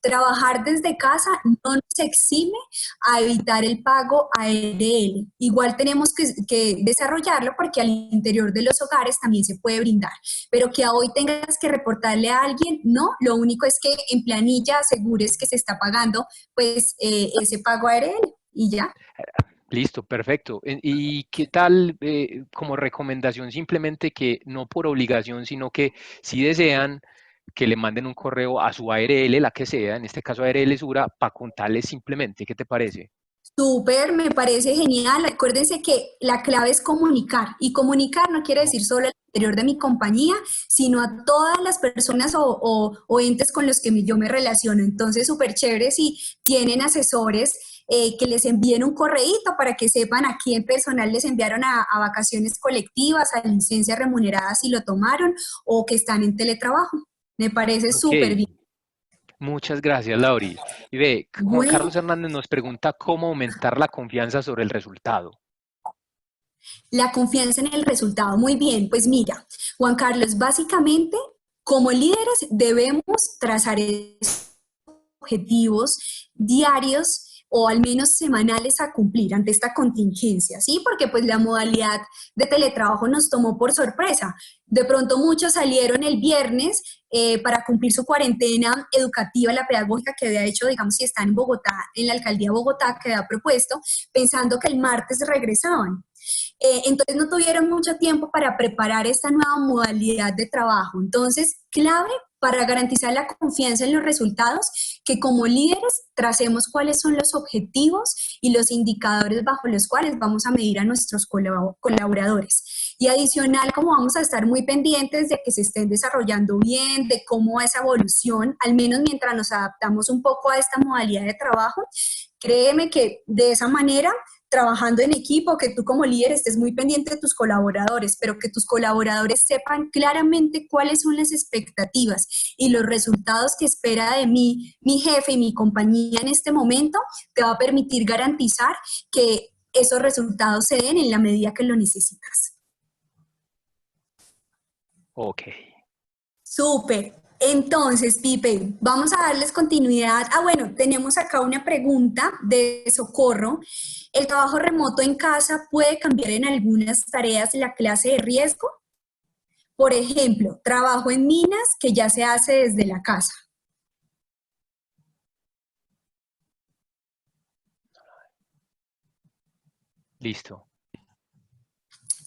S1: Trabajar desde casa no nos exime a evitar el pago ARL. Igual tenemos que desarrollarlo porque al interior de los hogares también se puede brindar. Pero que hoy tengas que reportarle a alguien, no. Lo único es que en planilla asegures que se está pagando pues ese pago ARL y ya.
S2: Listo, perfecto. ¿Y qué tal como recomendación simplemente que no por obligación, sino que si desean que le manden un correo a su ARL, la que sea, en este caso ARL Sura, para contarles simplemente? ¿Qué te parece?
S1: Súper, me parece genial. Acuérdense que la clave es comunicar y comunicar no quiere decir solo al interior de mi compañía, sino a todas las personas o entes con los que yo me relaciono. Entonces, súper chévere si tienen asesores que les envíen un correíto para que sepan a quién personal les enviaron a vacaciones colectivas, a licencias remuneradas si lo tomaron o que están en teletrabajo. Me parece
S2: Ok,
S1: súper bien.
S2: muchas gracias, Lauri. Y ve, Juan
S1: Bueno,
S2: Carlos Hernández nos pregunta cómo aumentar la confianza sobre el resultado.
S1: la confianza en el resultado. Muy bien, pues mira, Juan Carlos, básicamente, como líderes debemos trazar objetivos diarios o al menos semanales a cumplir ante esta contingencia, ¿sí? Porque pues la modalidad de teletrabajo nos tomó por sorpresa. De pronto muchos salieron el viernes para cumplir su cuarentena educativa, la pedagógica que había hecho, digamos, si están en Bogotá, en la alcaldía de Bogotá, que había propuesto, pensando que el martes regresaban. Entonces no tuvieron mucho tiempo para preparar esta nueva modalidad de trabajo. Entonces, clave para garantizar la confianza en los resultados, que como líderes tracemos cuáles son los objetivos y los indicadores bajo los cuales vamos a medir a nuestros colaboradores. Y adicional, como vamos a estar muy pendientes de que se estén desarrollando bien, de cómo va esa evolución, al menos mientras nos adaptamos un poco a esta modalidad de trabajo, créeme que de esa manera trabajando en equipo, que tú como líder estés muy pendiente de tus colaboradores, pero que tus colaboradores sepan claramente cuáles son las expectativas y los resultados que espera de mí, mi jefe y mi compañía en este momento, te va a permitir garantizar que esos resultados se den en la medida que lo necesitas.
S2: Ok.
S1: Súper. Entonces, Pipe, vamos a darles continuidad. Ah, bueno, tenemos acá una pregunta de Socorro. ¿El trabajo remoto en casa puede cambiar en algunas tareas la clase de riesgo? Por ejemplo, trabajo en minas que ya se hace desde la casa.
S2: Listo.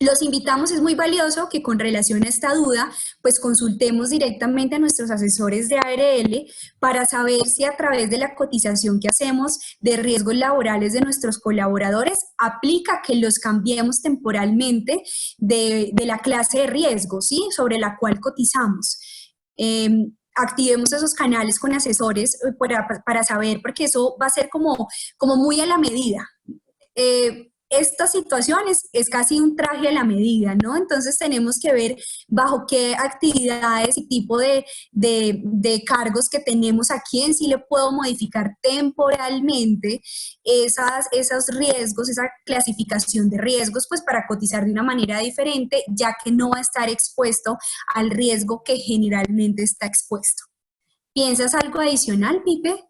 S1: Los invitamos, es muy valioso que con relación a esta duda, pues consultemos directamente a nuestros asesores de ARL para saber si a través de la cotización que hacemos de riesgos laborales de nuestros colaboradores aplica que los cambiemos temporalmente de la clase de riesgo, ¿sí? Sobre la cual cotizamos. Activemos esos canales con asesores para saber, porque eso va a ser como muy a la medida. Esta situación es casi un traje a la medida, ¿no? Entonces tenemos que ver bajo qué actividades y tipo de cargos que tenemos a quién sí le puedo modificar temporalmente esos riesgos, esa clasificación de riesgos, pues para cotizar de una manera diferente, ya que no va a estar expuesto al riesgo que generalmente está expuesto. ¿Piensas algo adicional, Pipe?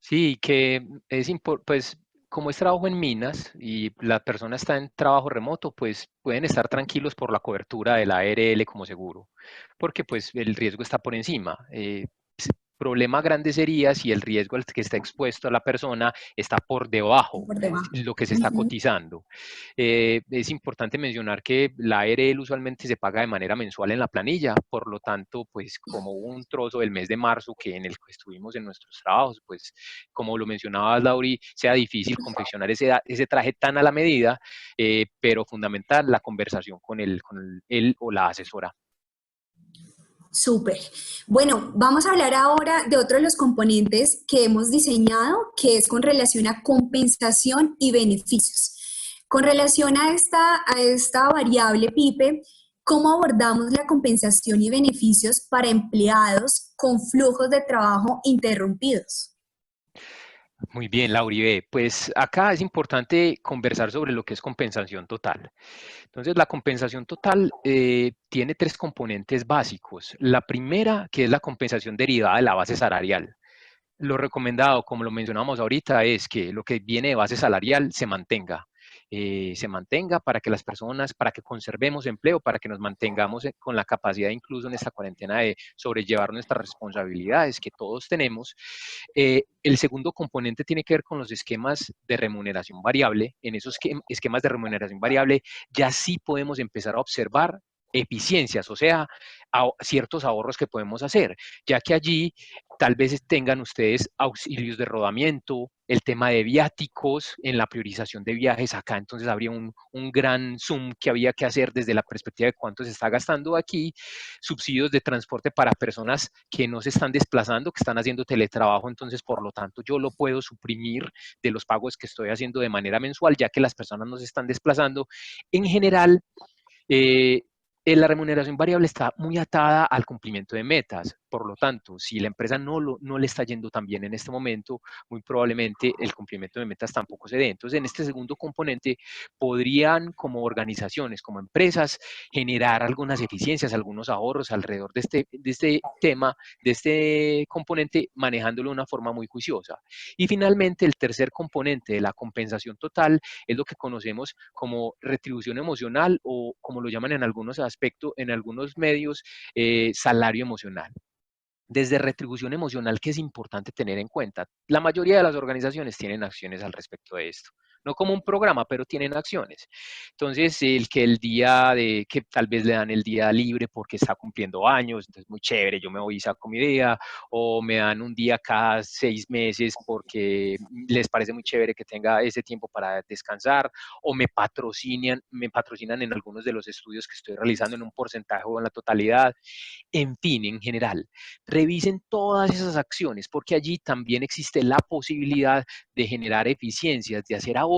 S2: Sí, que es pues como es trabajo en minas y la persona está en trabajo remoto, pues pueden estar tranquilos por la cobertura de la ARL como seguro, porque pues el riesgo está por encima. problema grande sería si el riesgo al que está expuesto a la persona está por debajo
S1: por debajo.
S2: de lo que se está
S1: Ujú.
S2: cotizando. Es importante mencionar que la ARL usualmente se paga de manera mensual en la planilla, por lo tanto, pues como hubo un trozo del mes de marzo que en el que estuvimos en nuestros trabajos, pues como lo mencionaba Lauri, sea difícil confeccionar ese traje tan a la medida, pero fundamental la conversación con él o la asesora.
S1: Súper. Bueno, vamos a hablar ahora de otro de los componentes que hemos diseñado, que es con relación a compensación y beneficios. Con relación a esta variable PIPE, ¿cómo abordamos la compensación y beneficios para empleados con flujos de trabajo interrumpidos?
S2: Muy bien, Lauri. Pues acá es importante conversar sobre lo que es compensación total. Entonces, la compensación total tiene tres componentes básicos. La primera, que es la compensación derivada de la base salarial. Lo recomendado, como lo mencionamos ahorita, es que lo que viene de base salarial se mantenga para que las personas, para que conservemos empleo, para que nos mantengamos con la capacidad incluso en esta cuarentena de sobrellevar nuestras responsabilidades que todos tenemos. El segundo componente tiene que ver con los esquemas de remuneración variable. En esos esquemas de remuneración variable ya sí podemos empezar a observar eficiencias, o sea, ciertos ahorros que podemos hacer, ya que allí tal vez tengan ustedes auxilios de rodamiento, el tema de viáticos en la priorización de viajes acá, entonces habría un gran zoom que había que hacer desde la perspectiva de cuánto se está gastando aquí, subsidios de transporte para personas que no se están desplazando, que están haciendo teletrabajo, entonces por lo tanto yo lo puedo suprimir de los pagos que estoy haciendo de manera mensual, ya que las personas no se están desplazando. En general, eh, la remuneración variable está muy atada al cumplimiento de metas. Por lo tanto, si la empresa no le está yendo tan bien en este momento, muy probablemente el cumplimiento de metas tampoco se dé. Entonces, en este segundo componente, podrían como organizaciones, como empresas, generar algunas eficiencias, algunos ahorros alrededor de este tema, de este componente, manejándolo de una forma muy juiciosa. Y finalmente, el tercer componente de la compensación total es lo que conocemos como retribución emocional o como lo llaman en algunos aspectos, en algunos medios, salario emocional. Desde retribución emocional, que es importante tener en cuenta. La mayoría de las organizaciones tienen acciones al respecto de esto. No como un programa, pero tienen acciones. Entonces, el día de que tal vez le dan el día libre porque está cumpliendo años, entonces muy chévere, yo me voy y saco mi día, o me dan un día cada 6 meses porque les parece muy chévere que tenga ese tiempo para descansar, o me patrocinan en algunos de los estudios que estoy realizando en un porcentaje o en la totalidad. En fin, en general, revisen todas esas acciones porque allí también existe la posibilidad de generar eficiencias, de hacer ahorros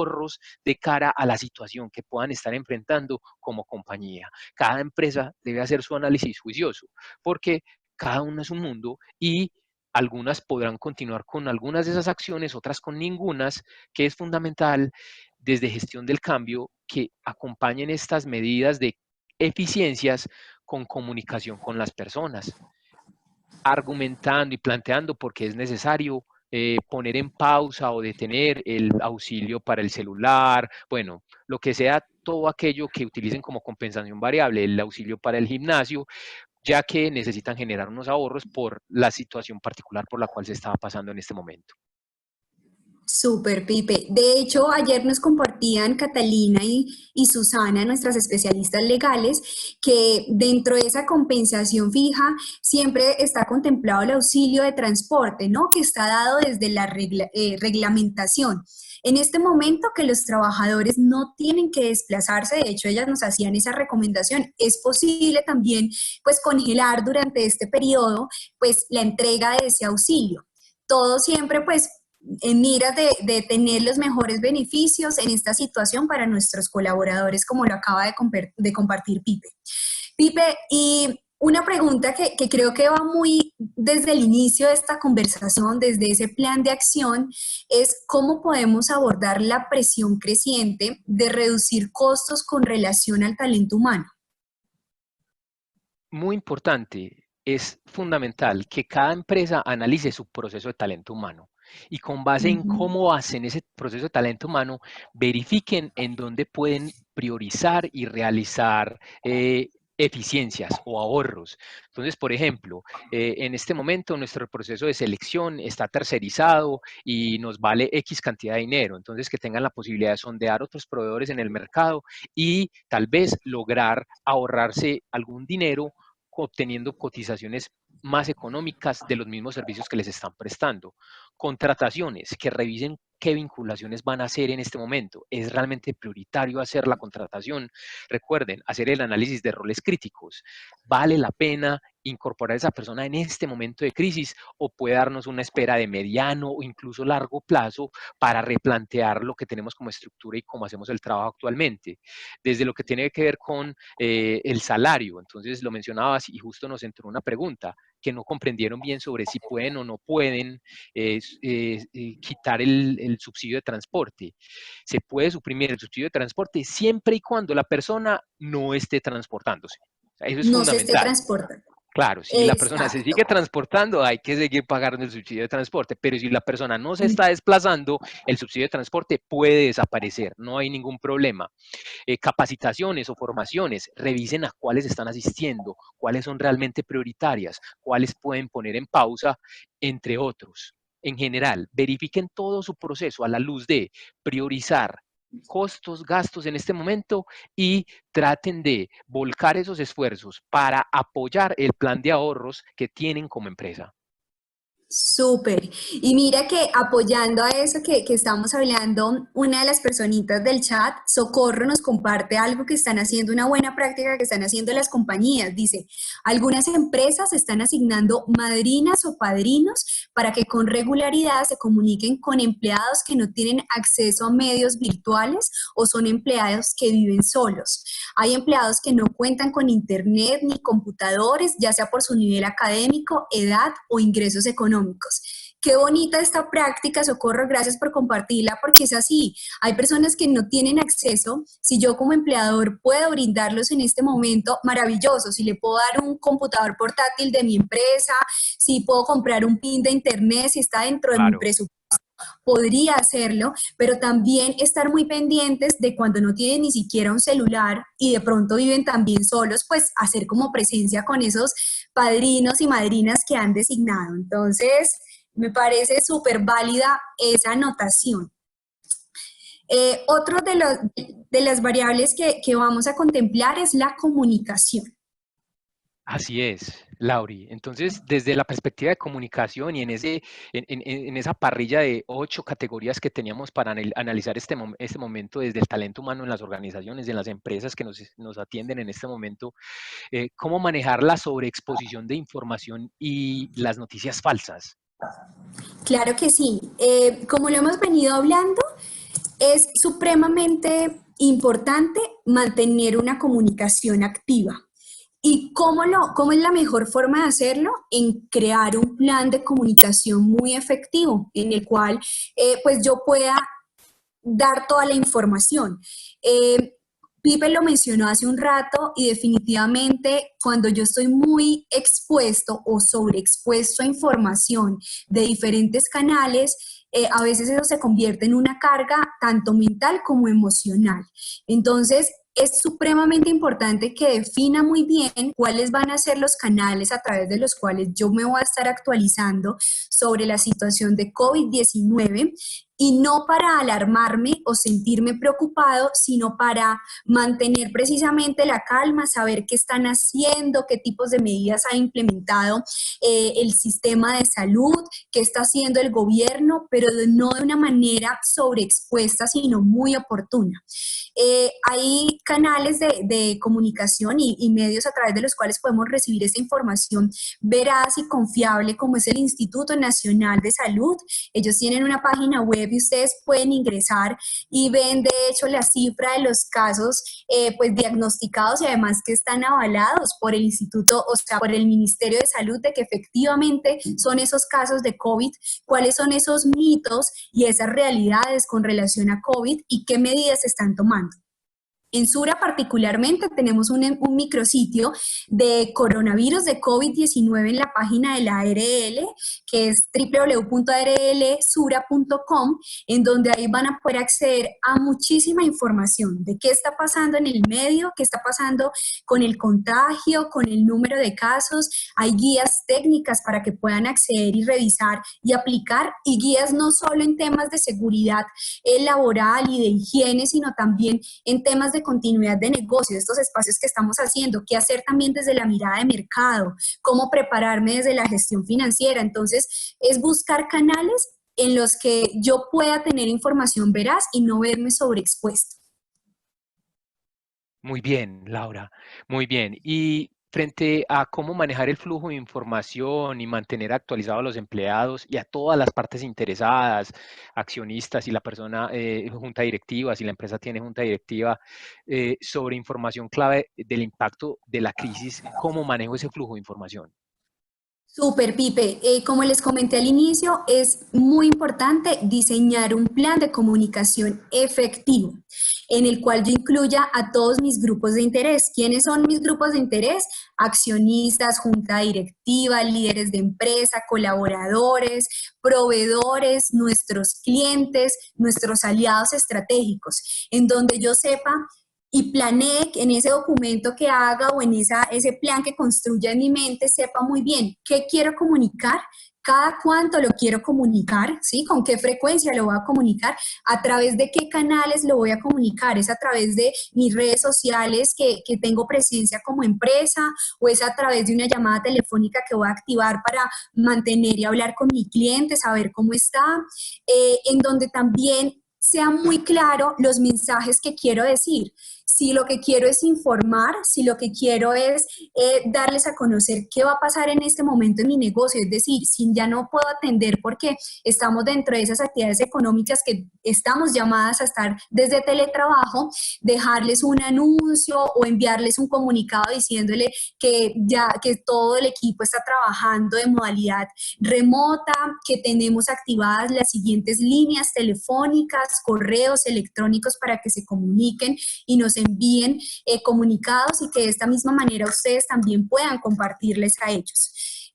S2: de cara a la situación que puedan estar enfrentando como compañía. Cada empresa debe hacer su análisis juicioso porque cada una es un mundo y algunas podrán continuar con algunas de esas acciones, otras con ningunas, que es fundamental desde gestión del cambio que acompañen estas medidas de eficiencias con comunicación con las personas, argumentando y planteando por qué es necesario poner en pausa o detener el auxilio para el celular, bueno, lo que sea, todo aquello que utilicen como compensación variable, el auxilio para el gimnasio, ya que necesitan generar unos ahorros por la situación particular por la cual se estaba pasando en este momento.
S1: Súper, Pipe. De hecho, ayer nos compartían Catalina y Susana, nuestras especialistas legales, que dentro de esa compensación fija siempre está contemplado el auxilio de transporte, ¿no? Que está dado desde la reglamentación. En este momento que los trabajadores no tienen que desplazarse, de hecho ellas nos hacían esa recomendación, es posible también pues congelar durante este periodo pues la entrega de ese auxilio. Todo siempre pues en miras de tener los mejores beneficios en esta situación para nuestros colaboradores, como lo acaba de compartir Pipe. Pipe, y una pregunta que creo que va muy desde el inicio de esta conversación, desde ese plan de acción, es cómo podemos abordar la presión creciente de reducir costos con relación al talento humano.
S2: Muy importante, es fundamental que cada empresa analice su proceso de talento humano y con base en
S1: Ujú.
S2: cómo hacen ese proceso de talento humano, verifiquen en dónde pueden priorizar y realizar eficiencias o ahorros. Entonces, por ejemplo, en este momento nuestro proceso de selección está tercerizado y nos vale X cantidad de dinero. Entonces, que tengan la posibilidad de sondear otros proveedores en el mercado y tal vez lograr ahorrarse algún dinero obteniendo cotizaciones más económicas de los mismos servicios que les están prestando. Contrataciones, que revisen qué vinculaciones van a hacer en este momento. ¿Es realmente prioritario hacer la contratación? Recuerden, hacer el análisis de roles críticos. ¿Vale la pena incorporar a esa persona en este momento de crisis o puede darnos una espera de mediano o incluso largo plazo para replantear lo que tenemos como estructura y cómo hacemos el trabajo actualmente? Desde lo que tiene que ver con el salario, entonces lo mencionabas y justo nos entró una pregunta que no comprendieron bien sobre si pueden o no pueden quitar el subsidio de transporte. Se puede suprimir el subsidio de transporte siempre y cuando la persona no esté transportándose. O sea, eso es
S1: No se esté
S2: fundamental.
S1: transportando.
S2: Claro, si la persona se
S1: Exacto.
S2: sigue transportando, hay que seguir pagando el subsidio de transporte, pero si la persona no se está desplazando, el subsidio de transporte puede desaparecer, no hay ningún problema. Capacitaciones o formaciones, revisen a cuáles están asistiendo, cuáles son realmente prioritarias, cuáles pueden poner en pausa, entre otros. En general, verifiquen todo su proceso a la luz de priorizar costos, gastos en este momento y traten de volcar esos esfuerzos para apoyar el plan de ahorros que tienen como empresa.
S1: Súper. Y mira que apoyando a eso que estamos hablando, una de las personitas del chat, Socorro, nos comparte algo que están haciendo, una buena práctica que están haciendo las compañías. Dice, algunas empresas están asignando madrinas o padrinos para que con regularidad se comuniquen con empleados que no tienen acceso a medios virtuales o son empleados que viven solos. Hay empleados que no cuentan con internet ni computadores, ya sea por su nivel académico, edad o ingresos económicos. Qué bonita esta práctica, Socorro, gracias por compartirla, porque es así. Hay personas que no tienen acceso. Si yo como empleador puedo brindarlos en este momento, maravilloso. Si le puedo dar un computador portátil de mi empresa, si puedo comprar un PIN de internet, si está dentro de mi
S2: Claro,
S1: presupuesto, podría hacerlo, pero también estar muy pendientes de cuando no tienen ni siquiera un celular y de pronto viven también solos, pues hacer como presencia con esos padrinos y madrinas que han designado. Entonces, me parece súper válida esa anotación. Otro de las variables que vamos a contemplar es la comunicación.
S2: así es, Lauri. Entonces, desde la perspectiva de comunicación y en esa parrilla de 8 categorías que teníamos para analizar este momento desde el talento humano en las organizaciones, en las empresas que nos atienden en este momento, ¿cómo manejar la sobreexposición de información y las noticias falsas?
S1: Claro que sí. Como lo hemos venido hablando, es supremamente importante mantener una comunicación activa. ¿Y cómo es la mejor forma de hacerlo? En crear un plan de comunicación muy efectivo, en el cual pues yo pueda dar toda la información. Pipe lo mencionó hace un rato y definitivamente cuando yo estoy muy expuesto o sobreexpuesto a información de diferentes canales, a veces eso se convierte en una carga tanto mental como emocional. Entonces, es supremamente importante que defina muy bien cuáles van a ser los canales a través de los cuales yo me voy a estar actualizando sobre la situación de COVID-19 y no para alarmarme o sentirme preocupado, sino para mantener precisamente la calma, saber qué están haciendo, qué tipos de medidas ha implementado el sistema de salud, qué está haciendo el gobierno, pero no de una manera sobreexpuesta, sino muy oportuna. Hay canales de comunicación y medios a través de los cuales podemos recibir esta información veraz y confiable, como es el Instituto Nacional de Salud. Ellos tienen una página web y ustedes pueden ingresar y ven de hecho la cifra de los casos pues diagnosticados y además que están avalados por el instituto, o sea, por el Ministerio de Salud, de que efectivamente son esos casos de COVID, cuáles son esos mitos y esas realidades con relación a COVID y qué medidas se están tomando. En Sura particularmente tenemos un micrositio de coronavirus de COVID-19 en la página de la ARL, que es www.arlsura.com, en donde ahí van a poder acceder a muchísima información de qué está pasando en el medio, qué está pasando con el contagio, con el número de casos. Hay guías técnicas para que puedan acceder y revisar y aplicar, y guías no solo en temas de seguridad laboral y de higiene, sino también en temas de continuidad de negocio, estos espacios que estamos haciendo, qué hacer también desde la mirada de mercado, cómo prepararme desde la gestión financiera. Entonces, es buscar canales en los que yo pueda tener información veraz y no verme sobreexpuesto.
S2: Muy bien, Laura, muy bien. Y frente a cómo manejar el flujo de información y mantener actualizados a los empleados y a todas las partes interesadas, accionistas y la persona, junta directiva, si la empresa tiene junta directiva, sobre información clave del impacto de la crisis, ¿cómo manejo ese flujo de información?
S1: Súper, Pipe. Como les comenté al inicio, es muy importante diseñar un plan de comunicación efectivo en el cual yo incluya a todos mis grupos de interés. ¿Quiénes son mis grupos de interés? Accionistas, junta directiva, líderes de empresa, colaboradores, proveedores, nuestros clientes, nuestros aliados estratégicos, en donde yo sepa y planee en ese documento que haga o en ese plan que construya en mi mente, sepa muy bien qué quiero comunicar, cada cuánto lo quiero comunicar, ¿sí? Con qué frecuencia lo voy a comunicar, a través de qué canales lo voy a comunicar, es a través de mis redes sociales que tengo presencia como empresa, o es a través de una llamada telefónica que voy a activar para mantener y hablar con mi cliente, saber cómo está, en donde también sea muy claro los mensajes que quiero decir. Si lo que quiero es informar, si lo que quiero es darles a conocer qué va a pasar en este momento en mi negocio, es decir, si ya no puedo atender porque estamos dentro de esas actividades económicas que estamos llamadas a estar desde teletrabajo, dejarles un anuncio o enviarles un comunicado diciéndole que todo el equipo está trabajando de modalidad remota, que tenemos activadas las siguientes líneas telefónicas, correos electrónicos para que se comuniquen y nos envíen comunicados, y que de esta misma manera ustedes también puedan compartirles a ellos.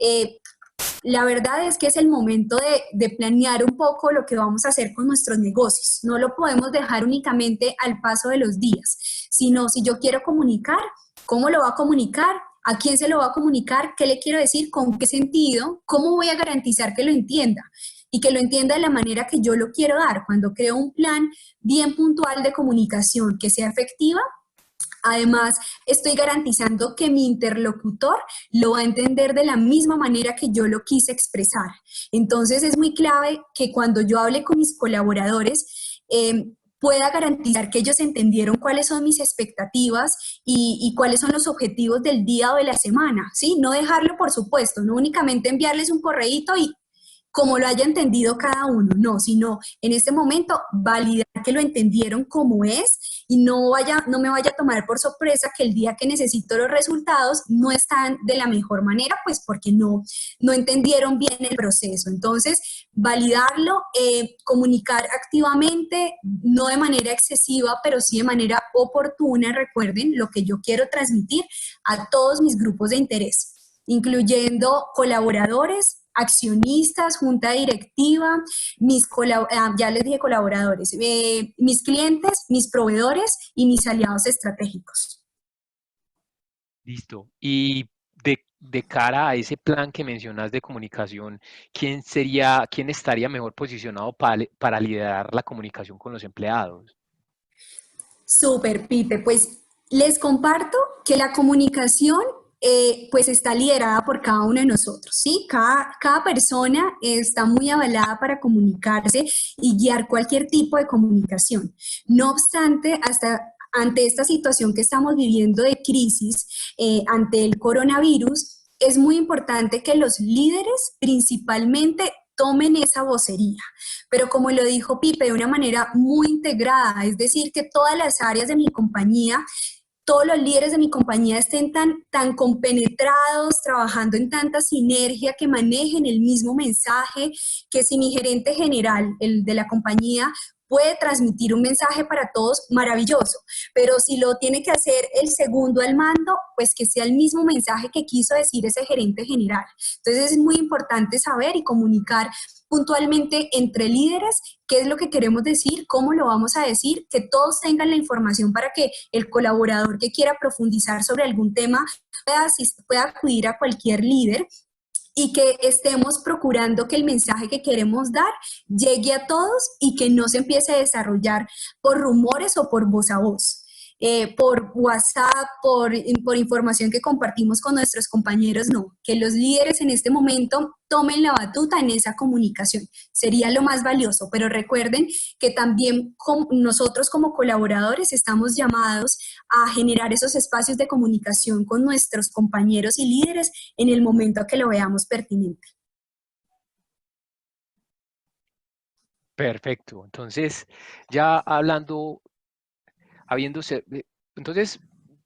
S1: La verdad es que es el momento de planear un poco lo que vamos a hacer con nuestros negocios. No lo podemos dejar únicamente al paso de los días, sino si yo quiero comunicar, ¿cómo lo va a comunicar? ¿A quién se lo va a comunicar? ¿Qué le quiero decir? ¿Con qué sentido? ¿Cómo voy a garantizar que lo entienda? Y que lo entienda de la manera que yo lo quiero dar. Cuando creo un plan bien puntual de comunicación que sea efectiva, además, estoy garantizando que mi interlocutor lo va a entender de la misma manera que yo lo quise expresar. Entonces, es muy clave que cuando yo hable con mis colaboradores, pueda garantizar que ellos entendieron cuáles son mis expectativas y cuáles son los objetivos del día o de la semana, ¿sí? No dejarlo, por supuesto, no únicamente enviarles un correíto y como lo haya entendido cada uno, no, sino en este momento validar que lo entendieron como es, y no me vaya a tomar por sorpresa que el día que necesito los resultados no están de la mejor manera, pues porque no entendieron bien el proceso. Entonces, validarlo, comunicar activamente, no de manera excesiva, pero sí de manera oportuna. Recuerden lo que yo quiero transmitir a todos mis grupos de interés, incluyendo colaboradores, accionistas, junta directiva, ya les dije colaboradores, mis clientes, mis proveedores y mis aliados estratégicos.
S2: Listo. Y de cara a ese plan que mencionas de comunicación, quién estaría mejor posicionado para liderar la comunicación con los empleados?
S1: Súper, Pipe. Pues les comparto que la comunicación pues está liderada por cada uno de nosotros, ¿sí? Cada persona está muy avalada para comunicarse y guiar cualquier tipo de comunicación. No obstante, ante esta situación que estamos viviendo de crisis, ante el coronavirus, es muy importante que los líderes principalmente tomen esa vocería, pero como lo dijo Pipe, de una manera muy integrada, es decir, que todas las áreas de mi compañía, todos los líderes de mi compañía estén tan compenetrados, trabajando en tanta sinergia, que manejen el mismo mensaje, que si mi gerente general, el de la compañía, puede transmitir un mensaje para todos maravilloso, pero si lo tiene que hacer el segundo al mando, pues que sea el mismo mensaje que quiso decir ese gerente general. Entonces es muy importante saber y comunicar puntualmente entre líderes qué es lo que queremos decir, cómo lo vamos a decir, que todos tengan la información para que el colaborador que quiera profundizar sobre algún tema pueda acudir a cualquier líder y que estemos procurando que el mensaje que queremos dar llegue a todos y que no se empiece a desarrollar por rumores o por voz a voz. Por WhatsApp, por información que compartimos con nuestros compañeros, no, que los líderes en este momento tomen la batuta en esa comunicación, sería lo más valioso, pero recuerden que también nosotros como colaboradores estamos llamados a generar esos espacios de comunicación con nuestros compañeros y líderes en el momento que lo veamos pertinente.
S2: Perfecto. Entonces, ya hablando, habiéndose, entonces,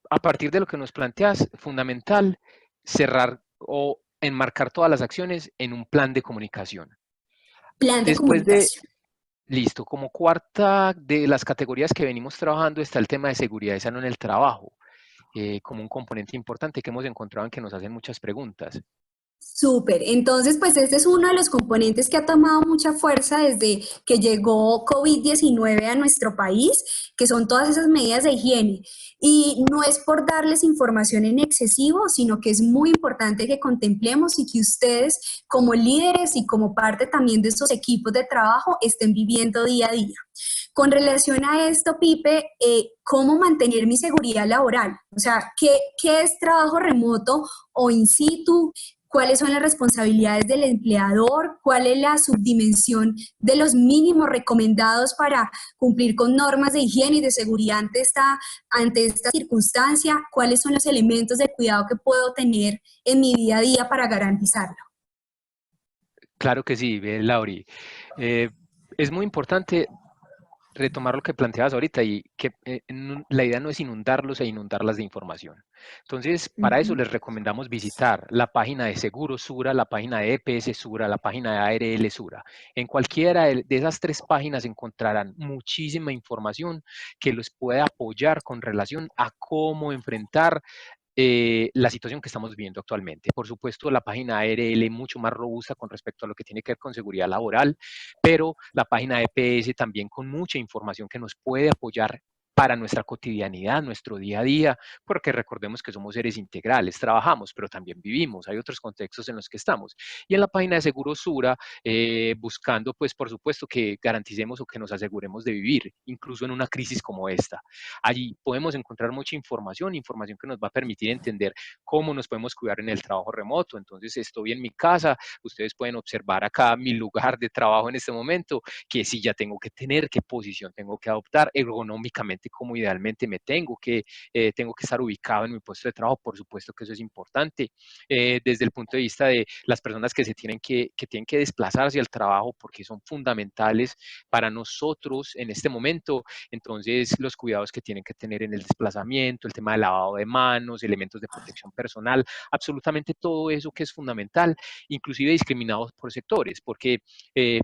S2: a partir de lo que nos planteas, fundamental cerrar o enmarcar todas las acciones en un plan de comunicación.
S1: Plan de
S2: Después de,
S1: comunicación.
S2: listo, como cuarta de las categorías que venimos trabajando está el tema de seguridad y salud en el trabajo, como un componente importante que hemos encontrado en que nos hacen muchas preguntas.
S1: Súper. Entonces, pues este es uno de los componentes que ha tomado mucha fuerza desde que llegó COVID-19 a nuestro país, que son todas esas medidas de higiene. Y no es por darles información en excesivo, sino que es muy importante que contemplemos y que ustedes como líderes y como parte también de estos equipos de trabajo estén viviendo día a día. Con relación a esto, Pipe, ¿cómo mantener mi seguridad laboral? O sea, ¿qué es trabajo remoto o in situ? ¿Cuáles son las responsabilidades del empleador? ¿Cuál es la subdimensión de los mínimos recomendados para cumplir con normas de higiene y de seguridad ante esta circunstancia? ¿Cuáles son los elementos de cuidado que puedo tener en mi día a día para garantizarlo?
S2: Claro que sí, Lauri. Eh, es muy importante retomar lo que planteabas ahorita y que la idea no es inundarlos e inundarlas de información. Entonces, para eso les recomendamos visitar la página de Seguro Sura, la página de EPS Sura, la página de ARL Sura. En cualquiera de esas tres páginas encontrarán muchísima información que los puede apoyar con relación a cómo enfrentar la situación que estamos viendo actualmente. Por supuesto, la página ARL es mucho más robusta con respecto a lo que tiene que ver con seguridad laboral, pero la página EPS también con mucha información que nos puede apoyar para nuestra cotidianidad, nuestro día a día, porque recordemos que somos seres integrales, trabajamos, pero también vivimos, hay otros contextos en los que estamos. Y en la página de Seguro Sura, buscando, pues, por supuesto, que garanticemos o que nos aseguremos de vivir, incluso en una crisis como esta. Allí podemos encontrar mucha información, información que nos va a permitir entender cómo nos podemos cuidar en el trabajo remoto. Entonces, estoy en mi casa, ustedes pueden observar acá mi lugar de trabajo en este momento, qué silla tengo que tener, qué posición tengo que adoptar, ergonómicamente, cómo idealmente me tengo que estar ubicado en mi puesto de trabajo, por supuesto que eso es importante. Desde el punto de vista de las personas que tienen que desplazar hacia el trabajo, porque son fundamentales para nosotros en este momento. Entonces, los cuidados que tienen que tener en el desplazamiento, el tema del lavado de manos, elementos de protección personal, absolutamente todo eso que es fundamental, inclusive discriminados por sectores, porque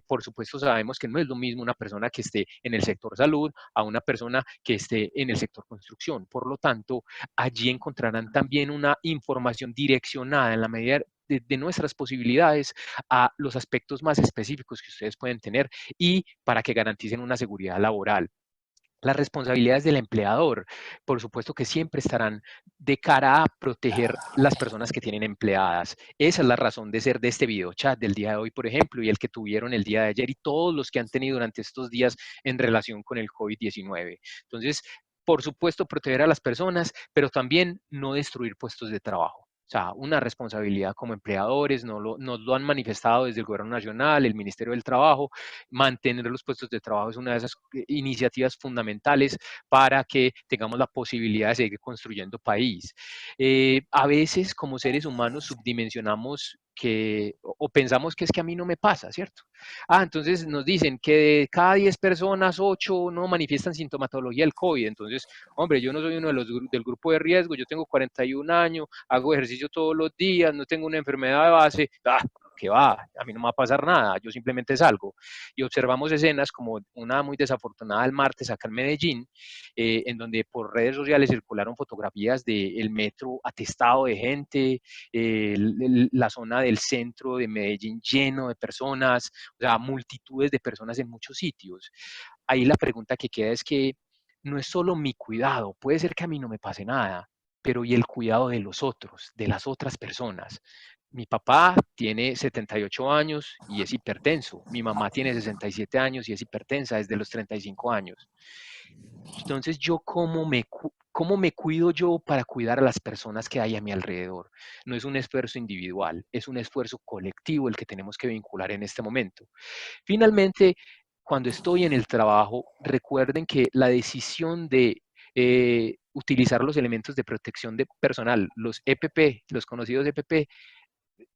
S2: por supuesto sabemos que no es lo mismo una persona que esté en el sector salud a una persona que esté en el sector construcción. Por lo tanto, allí encontrarán también una información direccionada en la medida de nuestras posibilidades a los aspectos más específicos que ustedes pueden tener y para que garanticen una seguridad laboral. Las responsabilidades del empleador, por supuesto que siempre estarán de cara a proteger las personas que tienen empleadas. Esa es la razón de ser de este video chat del día de hoy, por ejemplo, y el que tuvieron el día de ayer y todos los que han tenido durante estos días en relación con el COVID-19. Entonces, por supuesto, proteger a las personas, pero también no destruir puestos de trabajo. O sea, una responsabilidad como empleadores, nos lo han manifestado desde el Gobierno Nacional, el Ministerio del Trabajo. Mantener los puestos de trabajo es una de esas iniciativas fundamentales para que tengamos la posibilidad de seguir construyendo país. A veces, como seres humanos, subdimensionamos o pensamos que es que a mí no me pasa, ¿cierto? Entonces nos dicen que de cada 10 personas, 8 no manifiestan sintomatología del COVID. Entonces, hombre, yo no soy uno del grupo de riesgo, yo tengo 41 años, hago ejercicio todos los días, no tengo una enfermedad de base. ¿qué va? A mí no me va a pasar nada, yo simplemente salgo. Y observamos escenas como una muy desafortunada el martes acá en Medellín, en donde por redes sociales circularon fotografías del metro atestado de gente, la zona del centro de Medellín lleno de personas, o sea, multitudes de personas en muchos sitios. Ahí la pregunta que queda es que no es solo mi cuidado, puede ser que a mí no me pase nada, pero y el cuidado de los otros, de las otras personas. Mi papá tiene 78 años y es hipertenso. Mi mamá tiene 67 años y es hipertensa desde los 35 años. Entonces, ¿cómo me cuido yo para cuidar a las personas que hay a mi alrededor? No es un esfuerzo individual, es un esfuerzo colectivo el que tenemos que vincular en este momento. Finalmente, cuando estoy en el trabajo, recuerden que la decisión de utilizar los elementos de protección personal, los EPP, los conocidos EPP,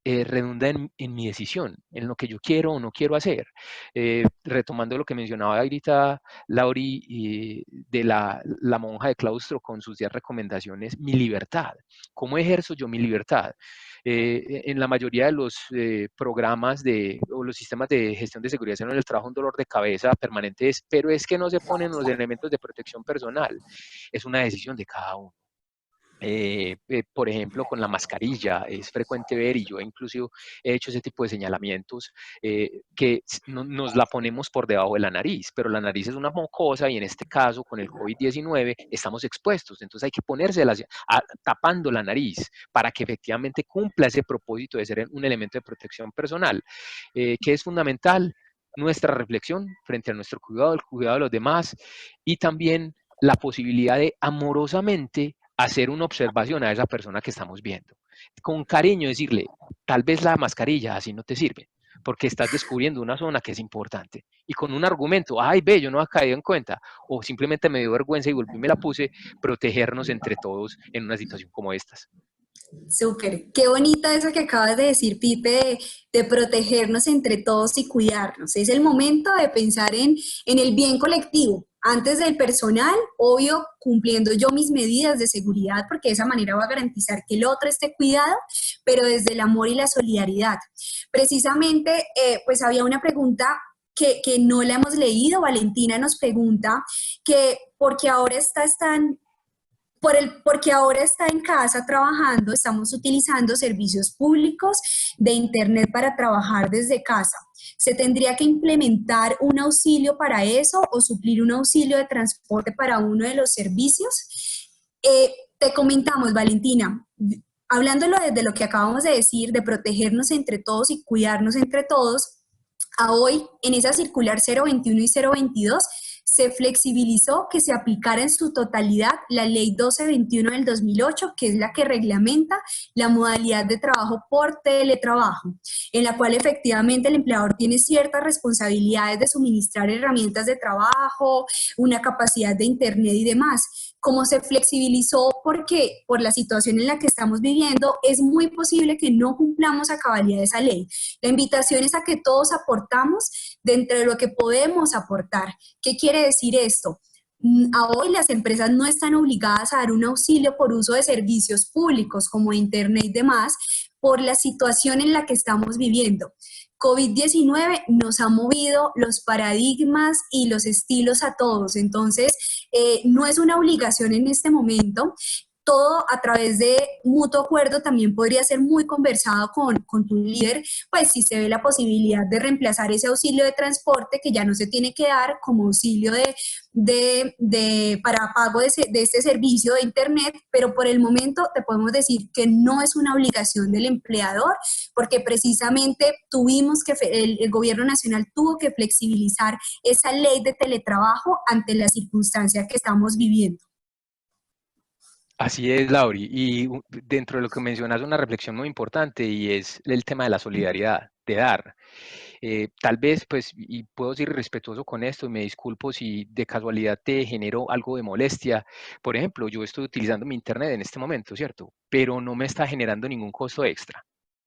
S2: redunda en mi decisión, en lo que yo quiero o no quiero hacer. Retomando lo que mencionaba ahorita Lauri, de la monja de claustro con sus 10 recomendaciones, mi libertad. ¿Cómo ejerzo yo mi libertad? En la mayoría de los programas o los sistemas de gestión de seguridad en el trabajo, un dolor de cabeza permanente es, pero es que no se ponen los elementos de protección personal. Es una decisión de cada uno. Por ejemplo, con la mascarilla es frecuente ver, y yo incluso he hecho ese tipo de señalamientos, que nos la ponemos por debajo de la nariz, pero la nariz es una mucosa y en este caso con el COVID-19 estamos expuestos, entonces hay que ponérsela tapando la nariz para que efectivamente cumpla ese propósito de ser un elemento de protección personal, que es fundamental nuestra reflexión frente a nuestro cuidado, el cuidado de los demás y también la posibilidad de amorosamente hacer una observación a esa persona que estamos viendo. Con cariño decirle, tal vez la mascarilla así no te sirve, porque estás descubriendo una zona que es importante. Y con un argumento, ay, ve, yo no he caído en cuenta, o simplemente me dio vergüenza y volví y me la puse, protegernos entre todos en una situación como estas.
S1: Súper, qué bonita eso que acabas de decir, Pipe, de protegernos entre todos y cuidarnos. Es el momento de pensar en el bien colectivo, antes del personal, obvio, cumpliendo yo mis medidas de seguridad, porque de esa manera va a garantizar que el otro esté cuidado, pero desde el amor y la solidaridad. Precisamente, pues había una pregunta que no la hemos leído. Valentina nos pregunta que porque ahora porque ahora está en casa trabajando, estamos utilizando servicios públicos de Internet para trabajar desde casa. ¿Se tendría que implementar un auxilio para eso o suplir un auxilio de transporte para uno de los servicios? Te comentamos, Valentina, hablándolo desde lo que acabamos de decir, de protegernos entre todos y cuidarnos entre todos, a hoy, en esa circular 021 y 022, se flexibilizó que se aplicara en su totalidad la ley 1221 del 2008, que es la que reglamenta la modalidad de trabajo por teletrabajo, en la cual efectivamente el empleador tiene ciertas responsabilidades de suministrar herramientas de trabajo, una capacidad de internet y demás. Como se flexibilizó porque por la situación en la que estamos viviendo, es muy posible que no cumplamos a cabalidad esa ley. La invitación es a que todos aportamos dentro de lo que podemos aportar. ¿Qué quiere decir esto? A hoy las empresas no están obligadas a dar un auxilio por uso de servicios públicos como Internet y demás por la situación en la que estamos viviendo. COVID-19 nos ha movido los paradigmas y los estilos a todos, entonces no es una obligación en este momento. Todo a través de mutuo acuerdo también podría ser muy conversado con tu líder, pues si se ve la posibilidad de reemplazar ese auxilio de transporte que ya no se tiene que dar como auxilio para pago de este servicio de Internet, pero por el momento te podemos decir que no es una obligación del empleador, porque precisamente el gobierno nacional tuvo que flexibilizar esa ley de teletrabajo ante la circunstancia que estamos viviendo.
S2: Así es, Lauri. Y dentro de lo que mencionas, una reflexión muy importante y es el tema de la solidaridad, de dar. Tal vez, pues, y puedo ser respetuoso con esto, y me disculpo si de casualidad te genero algo de molestia. Por ejemplo, yo estoy utilizando mi internet en este momento, ¿cierto? Pero no me está generando ningún costo extra.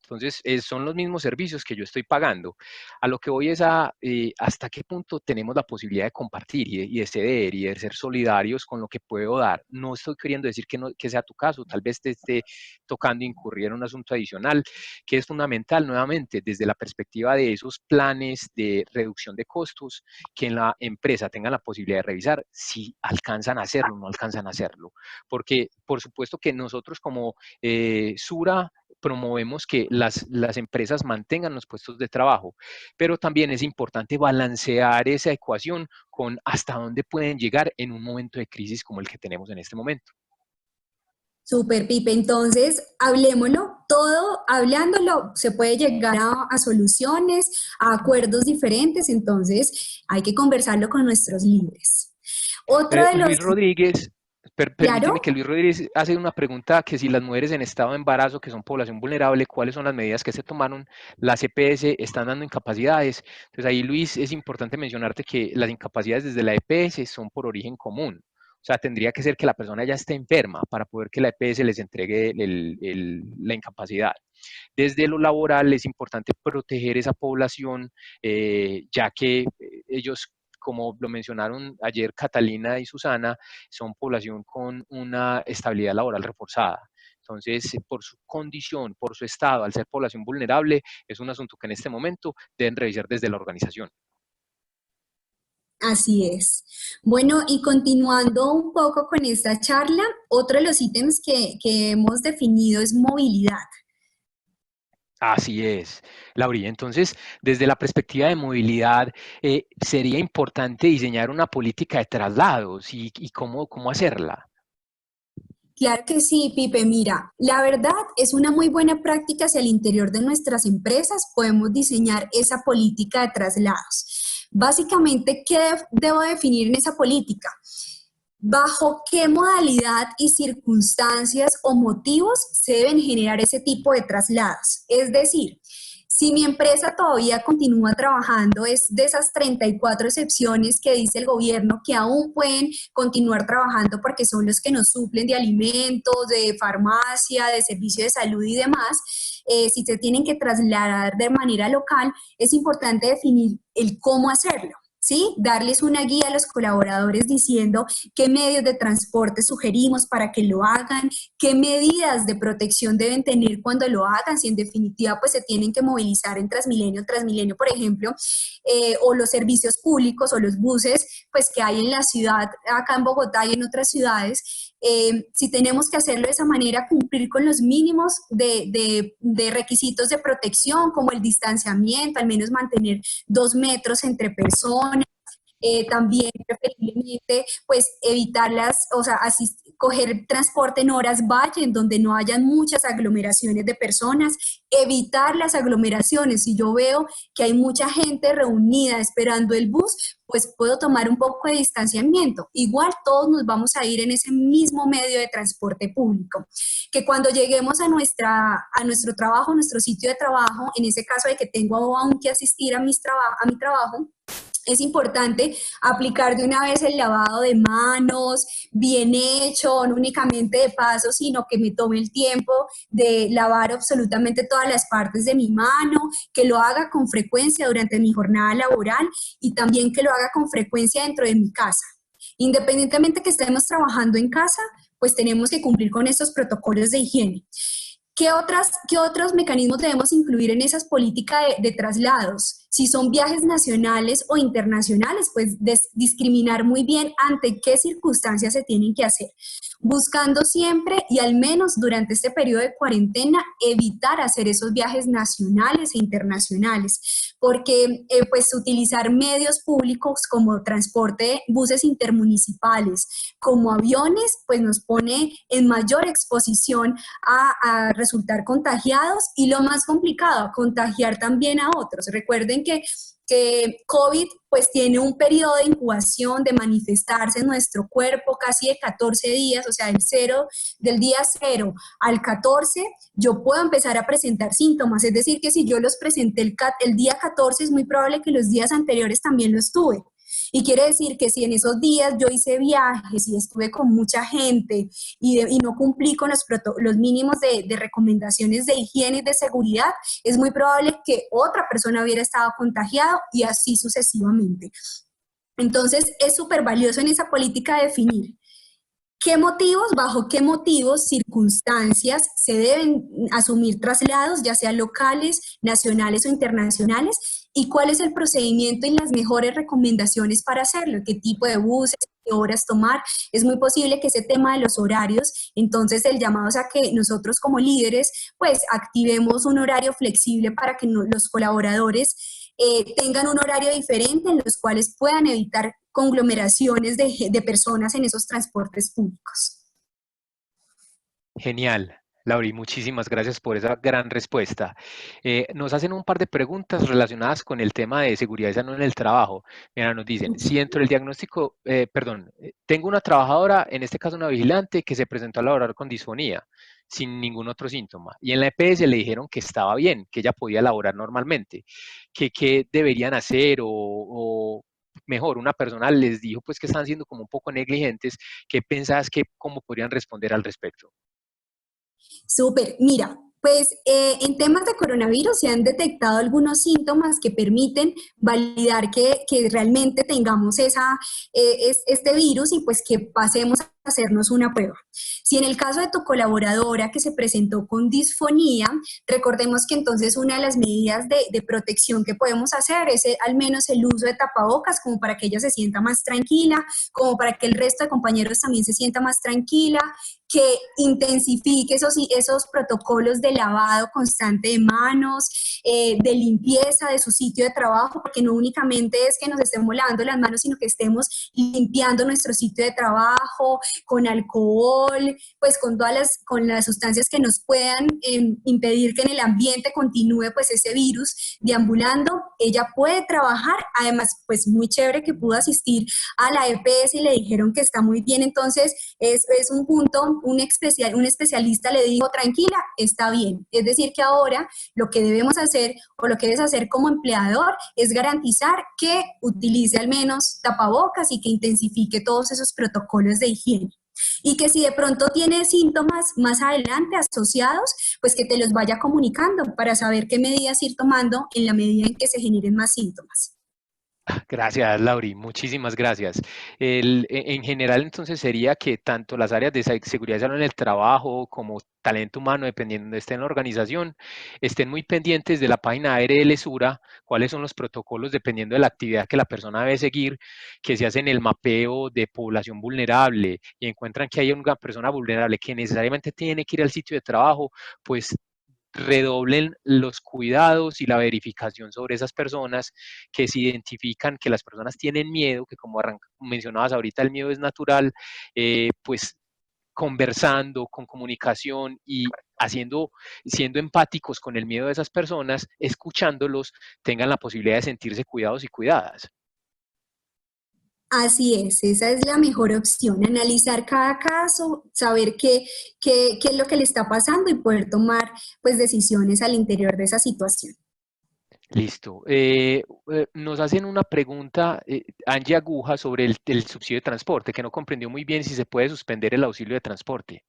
S2: Entonces, son los mismos servicios que yo estoy pagando. A lo que voy es a hasta qué punto tenemos la posibilidad de compartir y de ceder y de ser solidarios con lo que puedo dar. No estoy queriendo decir que, no, que sea tu caso, tal vez te esté tocando incurrir en un asunto adicional, que es fundamental nuevamente desde la perspectiva de esos planes de reducción de costos, que en la empresa tengan la posibilidad de revisar si alcanzan a hacerlo o no alcanzan a hacerlo. Porque por supuesto que nosotros como Sura promovemos que las empresas mantengan los puestos de trabajo, pero también es importante balancear esa ecuación con hasta dónde pueden llegar en un momento de crisis como el que tenemos en este momento.
S1: Super, Pipe. Entonces, hablémoslo, todo hablándolo se puede llegar a soluciones, a acuerdos diferentes, entonces hay que conversarlo con nuestros líderes. Otro de los,
S2: Luis Rodríguez, permíteme que
S1: claro,
S2: Luis Rodríguez hace una pregunta que si las mujeres en estado de embarazo, que son población vulnerable, ¿cuáles son las medidas que se tomaron? Las EPS están dando incapacidades. Entonces ahí, Luis, es importante mencionarte que las incapacidades desde la EPS son por origen común. O sea, tendría que ser que la persona ya esté enferma para poder que la EPS les entregue la incapacidad. Desde lo laboral es importante proteger esa población, ya que ellos, como lo mencionaron ayer Catalina y Susana, son población con una estabilidad laboral reforzada. Entonces, por su condición, por su estado, al ser población vulnerable, es un asunto que en este momento deben revisar desde la organización.
S1: así es. Bueno, y continuando un poco con esta charla, otro de los ítems que hemos definido es movilidad.
S2: Así es, Lauri. Entonces, desde la perspectiva de movilidad, sería importante diseñar una política de traslados y cómo hacerla.
S1: Claro que sí, Pipe. Mira, la verdad es una muy buena práctica hacia el interior de nuestras empresas. Podemos diseñar esa política de traslados. Básicamente, ¿qué debo definir en esa política? ¿Bajo qué modalidad y circunstancias o motivos se deben generar ese tipo de traslados? Es decir, si mi empresa todavía continúa trabajando, es de esas 34 excepciones que dice el gobierno que aún pueden continuar trabajando porque son los que nos suplen de alimentos, de farmacia, de servicio de salud y demás. Si se tienen que trasladar de manera local, es importante definir el cómo hacerlo. ¿Sí? Darles una guía a los colaboradores diciendo qué medios de transporte sugerimos para que lo hagan, qué medidas de protección deben tener cuando lo hagan, si en definitiva pues se tienen que movilizar en Transmilenio por ejemplo, o los servicios públicos o los buses pues que hay en la ciudad, acá en Bogotá y en otras ciudades. Si tenemos que hacerlo de esa manera, cumplir con los mínimos de requisitos de protección, como el distanciamiento, al menos mantener 2 metros entre personas. También preferiblemente pues evitar o sea, coger transporte en horas valle en donde no hayan muchas aglomeraciones de personas, evitar las aglomeraciones. Si yo veo que hay mucha gente reunida esperando el bus, pues puedo tomar un poco de distanciamiento. Igual todos nos vamos a ir en ese mismo medio de transporte público. Que cuando lleguemos a nuestro trabajo, a nuestro sitio de trabajo, en ese caso de que tengo aún que asistir a mi trabajo, es importante aplicar de una vez el lavado de manos, bien hecho, no únicamente de paso, sino que me tome el tiempo de lavar absolutamente todas las partes de mi mano, que lo haga con frecuencia durante mi jornada laboral y también que lo haga con frecuencia dentro de mi casa. Independientemente que estemos trabajando en casa, pues tenemos que cumplir con estos protocolos de higiene. ¿Qué otros mecanismos debemos incluir en esas políticas de traslados? Si son viajes nacionales o internacionales, pues discriminar muy bien ante qué circunstancias se tienen que hacer. Buscando siempre y al menos durante este periodo de cuarentena evitar hacer esos viajes nacionales e internacionales, porque pues utilizar medios públicos como transporte, buses intermunicipales, como aviones, pues nos pone en mayor exposición a resultar contagiados y lo más complicado, contagiar también a otros. Recuerden que COVID pues tiene un periodo de incubación, de manifestarse en nuestro cuerpo casi de 14 días, o sea, del día 0 al 14, yo puedo empezar a presentar síntomas, es decir, que si yo los presenté el día 14, es muy probable que los días anteriores también los tuve. Y quiere decir que si en esos días yo hice viajes y estuve con mucha gente y no cumplí con los mínimos de recomendaciones de higiene y de seguridad, es muy probable que otra persona hubiera estado contagiada y así sucesivamente. Entonces, es súper valioso en esa política definir qué motivos, bajo qué motivos, circunstancias se deben asumir traslados, ya sean locales, nacionales o internacionales, y cuál es el procedimiento y las mejores recomendaciones para hacerlo, qué tipo de buses, qué horas tomar. Es muy posible que ese tema de los horarios, entonces el llamado es a que nosotros como líderes, pues activemos un horario flexible para que los colaboradores tengan un horario diferente en los cuales puedan evitar conglomeraciones de personas en esos transportes públicos.
S2: Genial. Lauri, muchísimas gracias por esa gran respuesta. Nos hacen un par de preguntas relacionadas con el tema de seguridad y salud en el trabajo. Mira, nos dicen, si dentro del diagnóstico, tengo una trabajadora, en este caso una vigilante, que se presentó a laborar con disfonía, sin ningún otro síntoma, y en la EPS le dijeron que estaba bien, que ella podía laborar normalmente, que qué deberían hacer o mejor, una persona les dijo pues que están siendo como un poco negligentes. ¿Qué pensás que cómo podrían responder al respecto?
S1: Súper, mira, pues en temas de coronavirus se han detectado algunos síntomas que permiten validar que realmente tengamos este virus y pues que pasemos a hacernos una prueba. Si en el caso de tu colaboradora que se presentó con disfonía, recordemos que entonces una de las medidas de protección que podemos hacer es al menos el uso de tapabocas como para que ella se sienta más tranquila, como para que el resto de compañeros también se sienta más tranquila, que intensifique esos protocolos de lavado constante de manos, de limpieza de su sitio de trabajo, porque no únicamente es que nos estemos lavando las manos, sino que estemos limpiando nuestro sitio de trabajo con alcohol, pues con las sustancias que nos puedan impedir que en el ambiente continúe pues ese virus deambulando. Ella puede trabajar, además pues muy chévere que pudo asistir a la EPS y le dijeron que está muy bien, entonces es un punto, un especialista le dijo, tranquila, está bien. Es decir, que ahora lo que debemos hacer o lo que debes hacer como empleador es garantizar que utilice al menos tapabocas y que intensifique todos esos protocolos de higiene. Y que si de pronto tiene síntomas más adelante asociados, pues que te los vaya comunicando para saber qué medidas ir tomando en la medida en que se generen más síntomas.
S2: Gracias, Lauri, muchísimas gracias. En general, entonces, sería que tanto las áreas de seguridad y salud en el trabajo como talento humano, dependiendo de donde esté en la organización, estén muy pendientes de la página ARL Sura, cuáles son los protocolos dependiendo de la actividad que la persona debe seguir, que se hacen el mapeo de población vulnerable y encuentran que hay una persona vulnerable que necesariamente tiene que ir al sitio de trabajo, pues redoblen los cuidados y la verificación sobre esas personas, que se identifican que las personas tienen miedo, que como mencionabas ahorita, el miedo es natural, pues conversando, con comunicación y siendo empáticos con el miedo de esas personas, escuchándolos, tengan la posibilidad de sentirse cuidados y cuidadas.
S1: Así es, esa es la mejor opción, analizar cada caso, saber qué es lo que le está pasando y poder tomar pues decisiones al interior de esa situación.
S2: Listo. Nos hacen una pregunta, Angie Aguja, sobre el subsidio de transporte, que no comprendió muy bien si se puede suspender el auxilio de transporte.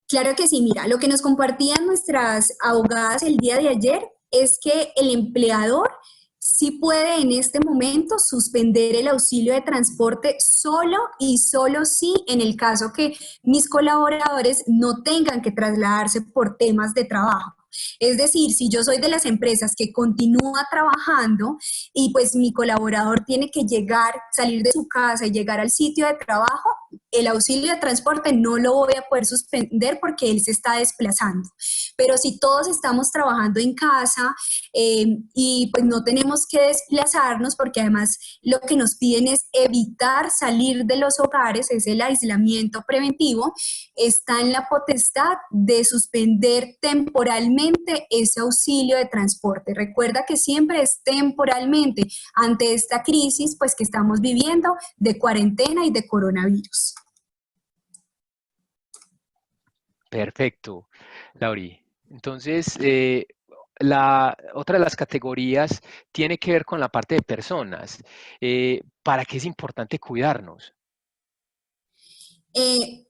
S1: Claro que sí, mira, lo que nos compartían nuestras abogadas el día de ayer es que el empleador sí puede en este momento suspender el auxilio de transporte solo y solo si en el caso que mis colaboradores no tengan que trasladarse por temas de trabajo. Es decir, si yo soy de las empresas que continúa trabajando y pues mi colaborador tiene que llegar, salir de su casa y llegar al sitio de trabajo, el auxilio de transporte no lo voy a poder suspender porque él se está desplazando. Pero si todos estamos trabajando en casa y pues no tenemos que desplazarnos, porque además lo que nos piden es evitar salir de los hogares, es el aislamiento preventivo, está en la potestad de suspender temporalmente ese auxilio de transporte. Recuerda que siempre es temporalmente ante esta crisis pues que estamos viviendo de cuarentena y de coronavirus.
S2: Perfecto, Lauri. Entonces, otra de las categorías tiene que ver con la parte de personas. ¿Para qué es importante cuidarnos?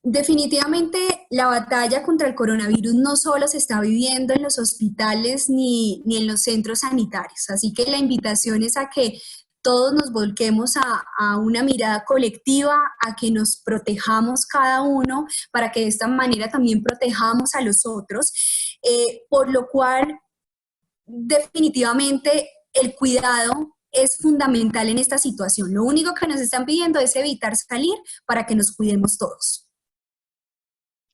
S1: Definitivamente la batalla contra el coronavirus no solo se está viviendo en los hospitales ni en los centros sanitarios, así que la invitación es a que todos nos volquemos a una mirada colectiva, a que nos protejamos cada uno para que de esta manera también protejamos a los otros, por lo cual definitivamente el cuidado es fundamental en esta situación. Lo único que nos están pidiendo es evitar salir para que nos cuidemos todos.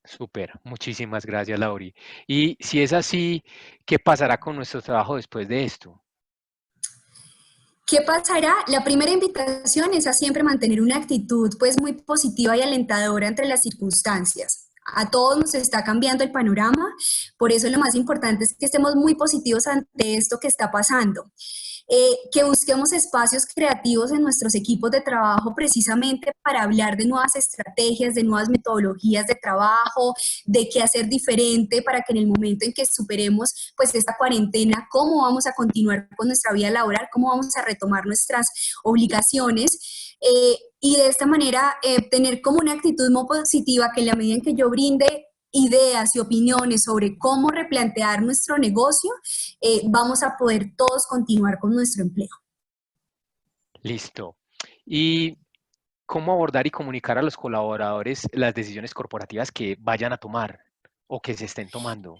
S2: Súper, muchísimas gracias, Lauri. Y si es así, ¿qué pasará con nuestro trabajo después de esto?
S1: ¿Qué pasará? La primera invitación es a siempre mantener una actitud pues muy positiva y alentadora entre las circunstancias. A todos nos está cambiando el panorama, por eso lo más importante es que estemos muy positivos ante esto que está pasando. Que busquemos espacios creativos en nuestros equipos de trabajo precisamente para hablar de nuevas estrategias, de nuevas metodologías de trabajo, de qué hacer diferente para que en el momento en que superemos pues esta cuarentena, cómo vamos a continuar con nuestra vida laboral, cómo vamos a retomar nuestras obligaciones. Y de esta manera tener como una actitud muy positiva que en la medida en que yo brinde ideas y opiniones sobre cómo replantear nuestro negocio, vamos a poder todos continuar con nuestro empleo.
S2: Listo. ¿Y cómo abordar y comunicar a los colaboradores las decisiones corporativas que vayan a tomar o que se estén tomando?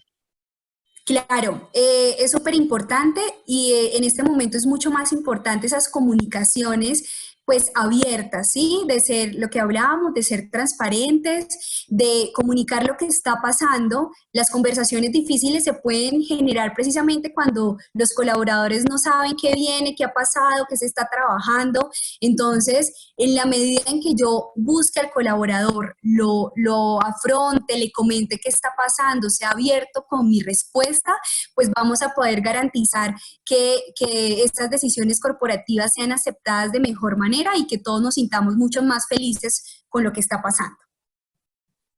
S1: Claro, es súper importante y en este momento es mucho más importante esas comunicaciones pues abiertas, ¿sí? De ser lo que hablábamos, de ser transparentes, de comunicar lo que está pasando. Las conversaciones difíciles se pueden generar precisamente cuando los colaboradores no saben qué viene, qué ha pasado, qué se está trabajando. Entonces, en la medida en que yo busque al colaborador, lo afronte, le comente qué está pasando, sea abierto con mi respuesta, pues vamos a poder garantizar que estas decisiones corporativas sean aceptadas de mejor manera y que todos nos sintamos mucho más felices con lo que está pasando.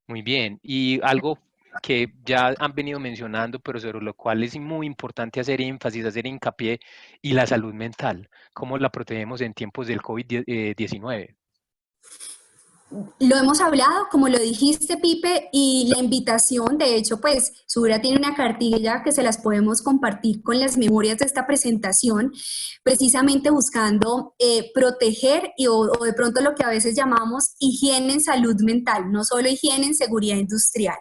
S2: Muy bien. Y algo que ya han venido mencionando, pero sobre lo cual es muy importante hacer énfasis, hacer hincapié, y la salud mental. ¿Cómo la protegemos en tiempos del COVID-19?
S1: Lo hemos hablado, como lo dijiste, Pipe, y la invitación, de hecho, pues Sura tiene una cartilla que se las podemos compartir con las memorias de esta presentación, precisamente buscando proteger o de pronto lo que a veces llamamos higiene en salud mental, no solo higiene en seguridad industrial.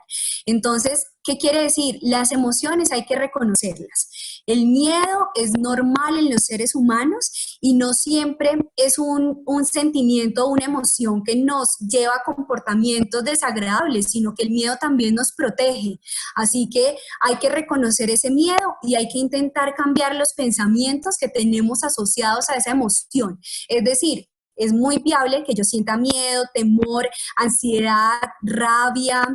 S1: Entonces, ¿qué quiere decir? Las emociones hay que reconocerlas. El miedo es normal en los seres humanos y no siempre es un sentimiento o una emoción que nos lleva a comportamientos desagradables, sino que el miedo también nos protege. Así que hay que reconocer ese miedo y hay que intentar cambiar los pensamientos que tenemos asociados a esa emoción. Es decir, es muy viable que yo sienta miedo, temor, ansiedad, rabia,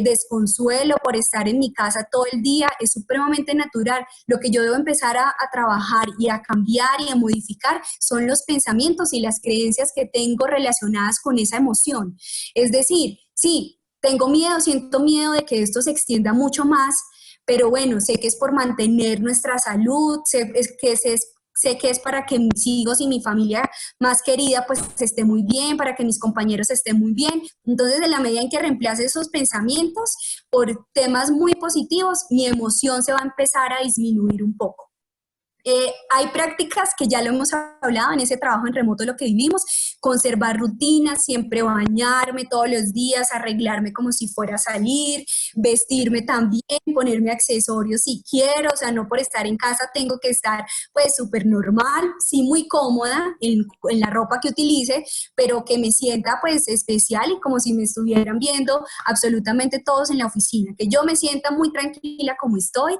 S1: desconsuelo por estar en mi casa todo el día. Es supremamente natural. Lo que yo debo empezar a trabajar y a cambiar y a modificar son los pensamientos y las creencias que tengo relacionadas con esa emoción. Es decir, sí, tengo miedo, siento miedo de que esto se extienda mucho más, pero bueno, sé que es por mantener nuestra salud, sé que es para que mis hijos y mi familia más querida pues esté muy bien, para que mis compañeros estén muy bien. Entonces, en la medida en que reemplace esos pensamientos por temas muy positivos, mi emoción se va a empezar a disminuir un poco. Hay prácticas que ya lo hemos hablado en ese trabajo en remoto, lo que vivimos, conservar rutinas, siempre bañarme todos los días, arreglarme como si fuera a salir, vestirme también, ponerme accesorios si quiero, o sea, no por estar en casa tengo que estar pues súper normal, sí muy cómoda en la ropa que utilice, pero que me sienta pues especial y como si me estuvieran viendo absolutamente todos en la oficina, que yo me sienta muy tranquila como estoy.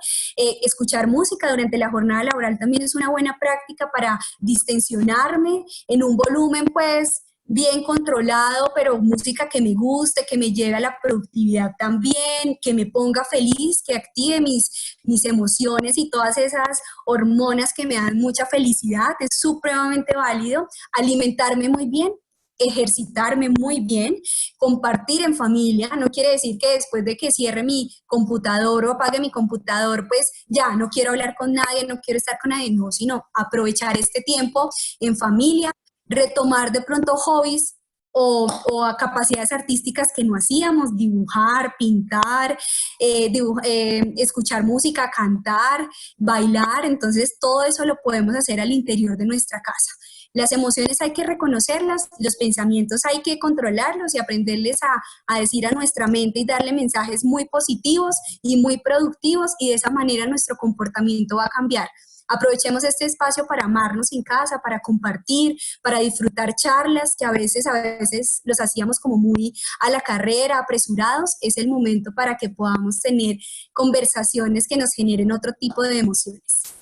S1: Escuchar música durante la jornada laboral también es una buena práctica para distensionarme en un volumen pues bien controlado, pero música que me guste, que me lleve a la productividad también, que me ponga feliz, que active mis emociones y todas esas hormonas que me dan mucha felicidad. Es supremamente válido alimentarme muy bien. ejercitarme muy bien, compartir en familia. No quiere decir que después de que cierre mi computador o apague mi computador, pues ya no quiero hablar con nadie, no quiero estar con nadie, no, sino aprovechar este tiempo en familia, retomar de pronto hobbies o a capacidades artísticas que no hacíamos, dibujar, pintar, escuchar música, cantar, bailar. Entonces todo eso lo podemos hacer al interior de nuestra casa. Las emociones hay que reconocerlas, los pensamientos hay que controlarlos y aprenderles a decir a nuestra mente y darle mensajes muy positivos y muy productivos, y de esa manera nuestro comportamiento va a cambiar. Aprovechemos este espacio para amarnos en casa, para compartir, para disfrutar charlas que a veces los hacíamos como muy a la carrera, apresurados. Es el momento para que podamos tener conversaciones que nos generen otro tipo de emociones.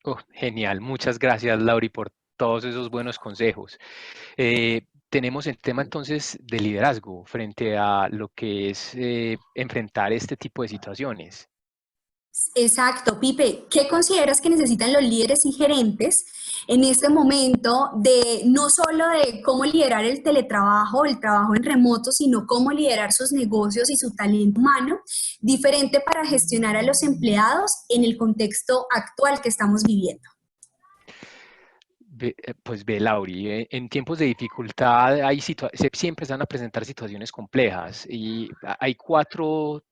S2: Oh, genial, muchas gracias, Lauri, por todos esos buenos consejos. Tenemos el tema entonces de liderazgo frente a lo que es enfrentar este tipo de situaciones.
S1: Exacto, Pipe. ¿Qué consideras que necesitan los líderes y gerentes en este momento de no solo de cómo liderar el teletrabajo, el trabajo en remoto, sino cómo liderar sus negocios y su talento humano, diferente para gestionar a los empleados en el contexto actual que estamos viviendo?
S2: Pues ve, Lauri, en tiempos de dificultad siempre se van a presentar situaciones complejas y hay cuatro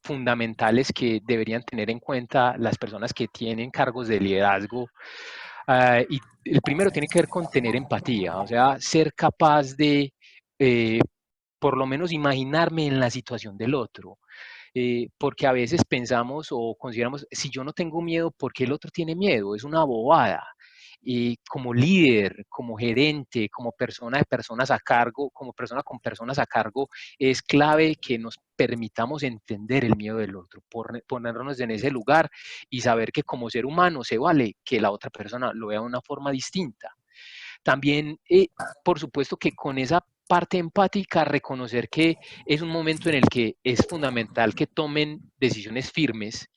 S2: fundamentales que deberían tener en cuenta las personas que tienen cargos de liderazgo. Y el primero tiene que ver con tener empatía, o sea, ser capaz de eh, por lo menos imaginarme en la situación del otro. Porque a veces pensamos o consideramos, si yo no tengo miedo, ¿por qué el otro tiene miedo? Es una bobada. Y como líder, como gerente, como persona de personas a cargo, como persona con personas a cargo, es clave que nos permitamos entender el miedo del otro, ponernos en ese lugar y saber que como ser humano se vale que la otra persona lo vea de una forma distinta. También, por supuesto que con esa parte empática, reconocer que es un momento en el que es fundamental que tomen decisiones firmes,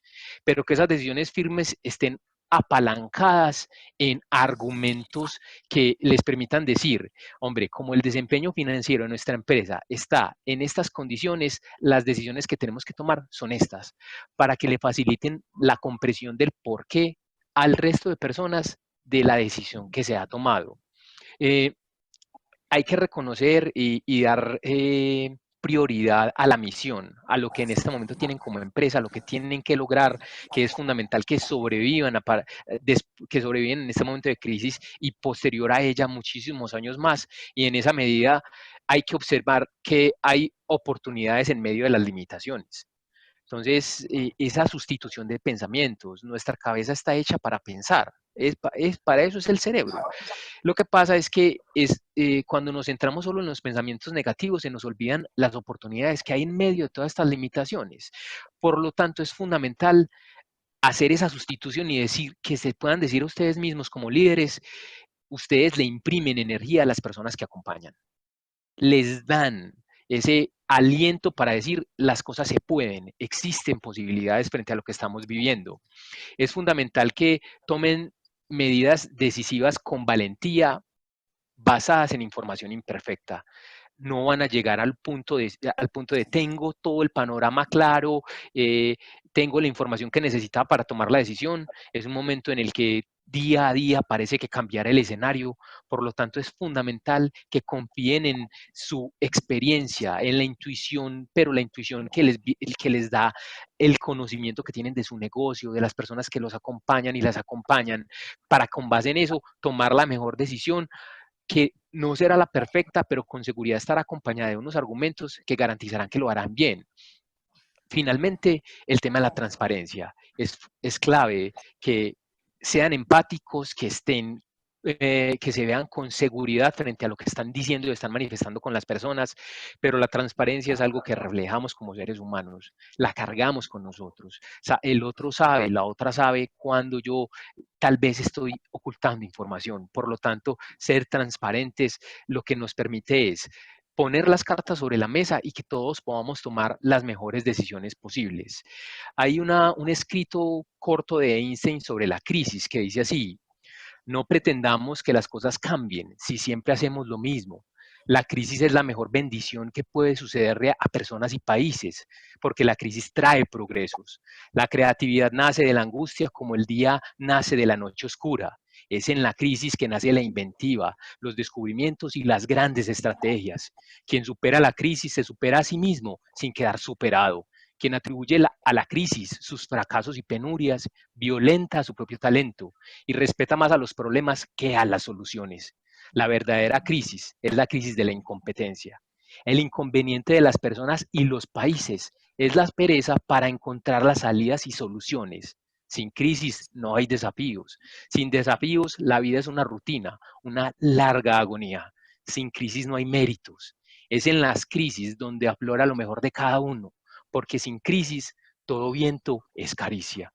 S2: pero que esas decisiones firmes estén apalancadas en argumentos que les permitan decir, hombre, como el desempeño financiero de nuestra empresa está en estas condiciones, las decisiones que tenemos que tomar son estas, para que le faciliten la comprensión del por qué al resto de personas de la decisión que se ha tomado. Eh, Hay que reconocer y dar prioridad a la misión, a lo que en este momento tienen como empresa, a lo que tienen que lograr, que es fundamental que sobrevivan, que sobreviven en este momento de crisis y posterior a ella muchísimos años más. Y en esa medida hay que observar que hay oportunidades en medio de las limitaciones. Entonces, esa sustitución de pensamientos, nuestra cabeza está hecha para pensar, para eso es el cerebro. Lo que pasa es que cuando nos centramos solo en los pensamientos negativos, se nos olvidan las oportunidades que hay en medio de todas estas limitaciones. Por lo tanto, es fundamental hacer esa sustitución y decir que se puedan decir a ustedes mismos como líderes, ustedes le imprimen energía a las personas que acompañan, les dan ese aliento para decir las cosas se pueden, existen posibilidades frente a lo que estamos viviendo. Es fundamental que tomen medidas decisivas con valentía, basadas en información imperfecta. No van a llegar al punto de tengo todo el panorama claro, tengo la información que necesitaba para tomar la decisión. Es un momento en el que día a día parece que cambiará el escenario, por lo tanto es fundamental que confíen en su experiencia, en la intuición, pero la intuición que les da el conocimiento que tienen de su negocio, de las personas que los acompañan y las acompañan, para con base en eso tomar la mejor decisión, que no será la perfecta, pero con seguridad estará acompañada de unos argumentos que garantizarán que lo harán bien. Finalmente, el tema de la transparencia. Es clave que sean empáticos, que se vean con seguridad frente a lo que están diciendo y están manifestando con las personas, pero la transparencia es algo que reflejamos como seres humanos, la cargamos con nosotros. O sea, el otro sabe, la otra sabe cuando yo tal vez estoy ocultando información. Por lo tanto, ser transparentes lo que nos permite es poner las cartas sobre la mesa y que todos podamos tomar las mejores decisiones posibles. Hay un escrito corto de Einstein sobre la crisis que dice así: No pretendamos que las cosas cambien si siempre hacemos lo mismo. La crisis es la mejor bendición que puede sucederle a personas y países, porque la crisis trae progresos. La creatividad nace de la angustia como el día nace de la noche oscura. Es en la crisis que nace la inventiva, los descubrimientos y las grandes estrategias. Quien supera la crisis se supera a sí mismo sin quedar superado. Quien atribuye a la crisis sus fracasos y penurias violenta su propio talento y respeta más a los problemas que a las soluciones. La verdadera crisis es la crisis de la incompetencia. El inconveniente de las personas y los países es la pereza para encontrar las salidas y soluciones. Sin crisis no hay desafíos. Sin desafíos la vida es una rutina, una larga agonía. Sin crisis no hay méritos. Es en las crisis donde aflora lo mejor de cada uno, porque sin crisis todo viento es caricia.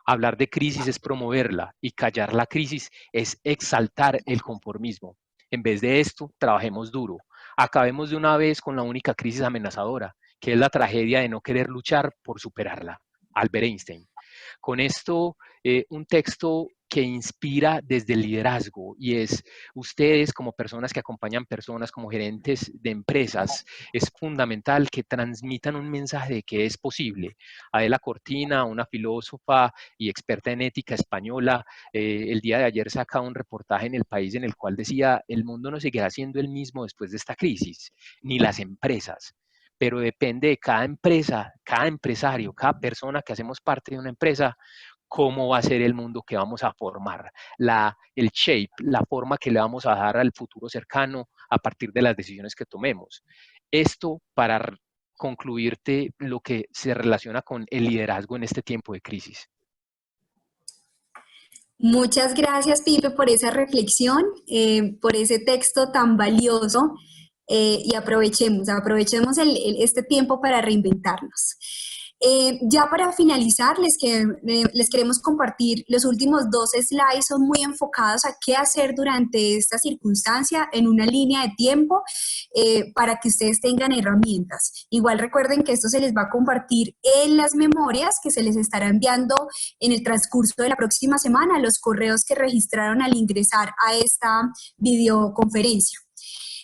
S2: Hablar de crisis es promoverla y callar la crisis es exaltar el conformismo. En vez de esto, trabajemos duro. Acabemos de una vez con la única crisis amenazadora, que es la tragedia de no querer luchar por superarla. Albert Einstein. Con esto, un texto que inspira desde el liderazgo y es ustedes como personas que acompañan personas, como gerentes de empresas, es fundamental que transmitan un mensaje de que es posible. Adela Cortina, una filósofa y experta en ética española, el día de ayer sacaba un reportaje en El País en el cual decía, el mundo no seguirá siendo el mismo después de esta crisis, ni las empresas, pero depende de cada empresa, cada empresario, cada persona que hacemos parte de una empresa, cómo va a ser el mundo que vamos a formar, el shape, la forma que le vamos a dar al futuro cercano a partir de las decisiones que tomemos. Esto para concluirte lo que se relaciona con el liderazgo en este tiempo de crisis.
S1: Muchas gracias, Pipe, por esa reflexión, por ese texto tan valioso y aprovechemos este tiempo para reinventarnos. Ya para finalizar, les queremos compartir los últimos 2 slides, son muy enfocados a qué hacer durante esta circunstancia en una línea de tiempo para que ustedes tengan herramientas. Igual recuerden que esto se les va a compartir en las memorias que se les estará enviando en el transcurso de la próxima semana, los correos que registraron al ingresar a esta videoconferencia.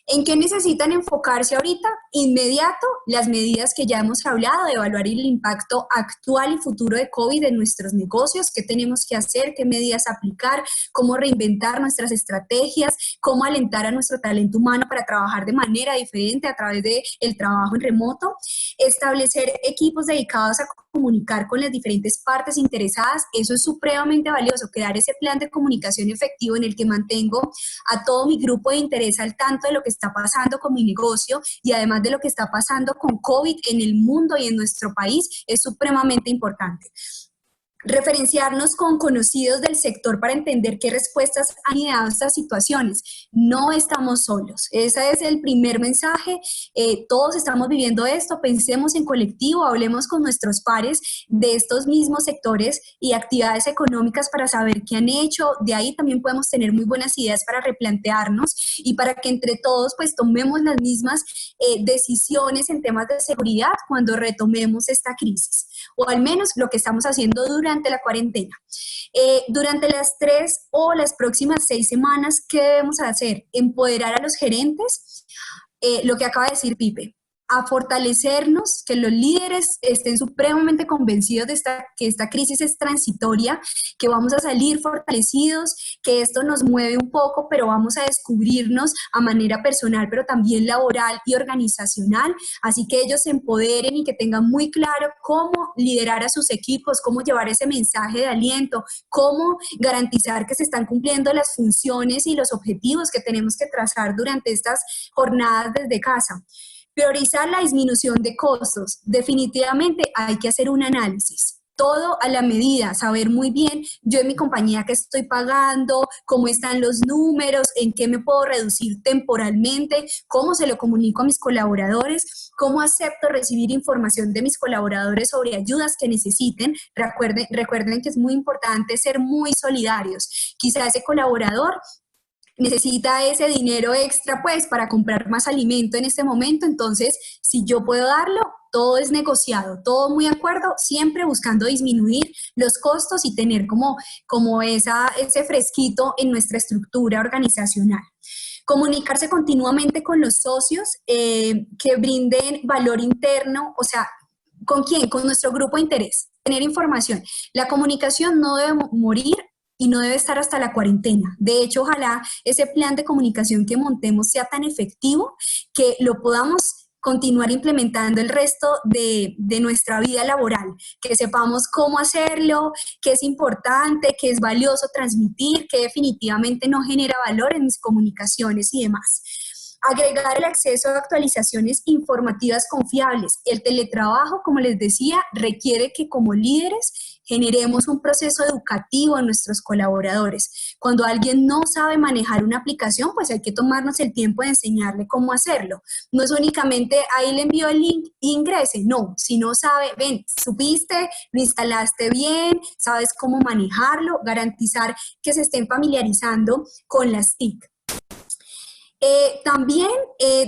S1: ¿En qué necesitan enfocarse ahorita? Inmediato, las medidas que ya hemos hablado, de evaluar el impacto actual y futuro de COVID en nuestros negocios, qué tenemos que hacer, qué medidas aplicar, cómo reinventar nuestras estrategias, cómo alentar a nuestro talento humano para trabajar de manera diferente a través del trabajo en remoto, establecer equipos dedicados a comunicar con las diferentes partes interesadas. Eso es supremamente valioso, crear ese plan de comunicación efectivo en el que mantengo a todo mi grupo de interés al tanto de lo que está pasando con mi negocio y además de lo que está pasando con COVID en el mundo y en nuestro país, es supremamente importante. Referenciarnos con conocidos del sector para entender qué respuestas han ideado estas situaciones. No estamos solos. Ese es el primer mensaje. Todos estamos viviendo esto. Pensemos en colectivo, hablemos con nuestros pares de estos mismos sectores y actividades económicas para saber qué han hecho. De ahí también podemos tener muy buenas ideas para replantearnos y para que entre todos pues tomemos las mismas decisiones en temas de seguridad cuando retomemos esta crisis, o al menos lo que estamos haciendo durante la cuarentena. Durante las 3 o las próximas 6 semanas, ¿qué debemos hacer? Empoderar a los gerentes, lo que acaba de decir Pipe, a fortalecernos, que los líderes estén supremamente convencidos de que esta crisis es transitoria, que vamos a salir fortalecidos, que esto nos mueve un poco, pero vamos a descubrirnos a manera personal, pero también laboral y organizacional, así que ellos se empoderen y que tengan muy claro cómo liderar a sus equipos, cómo llevar ese mensaje de aliento, cómo garantizar que se están cumpliendo las funciones y los objetivos que tenemos que trazar durante estas jornadas desde casa. Priorizar la disminución de costos. Definitivamente hay que hacer un análisis. Todo a la medida, saber muy bien yo en mi compañía qué estoy pagando, cómo están los números, en qué me puedo reducir temporalmente, cómo se lo comunico a mis colaboradores, cómo acepto recibir información de mis colaboradores sobre ayudas que necesiten. Recuerden que es muy importante ser muy solidarios. Quizá ese colaborador necesita ese dinero extra pues para comprar más alimento en este momento, entonces si yo puedo darlo, todo es negociado, todo muy acuerdo, siempre buscando disminuir los costos y tener como ese fresquito en nuestra estructura organizacional. Comunicarse continuamente con los socios que brinden valor interno, o sea, ¿con quién? Con nuestro grupo de interés, tener información. La comunicación no debe morir y no debe estar hasta la cuarentena. De hecho, ojalá ese plan de comunicación que montemos sea tan efectivo que lo podamos continuar implementando el resto de nuestra vida laboral, que sepamos cómo hacerlo, qué es importante, qué es valioso transmitir, qué definitivamente no genera valor en mis comunicaciones y demás. Agregar el acceso a actualizaciones informativas confiables. El teletrabajo, como les decía, requiere que como líderes generemos un proceso educativo a nuestros colaboradores. Cuando alguien no sabe manejar una aplicación, pues hay que tomarnos el tiempo de enseñarle cómo hacerlo. No es únicamente ahí le envío el link e ingrese, no. Si no sabe, ven, supiste, lo instalaste bien, sabes cómo manejarlo, garantizar que se estén familiarizando con las TIC. También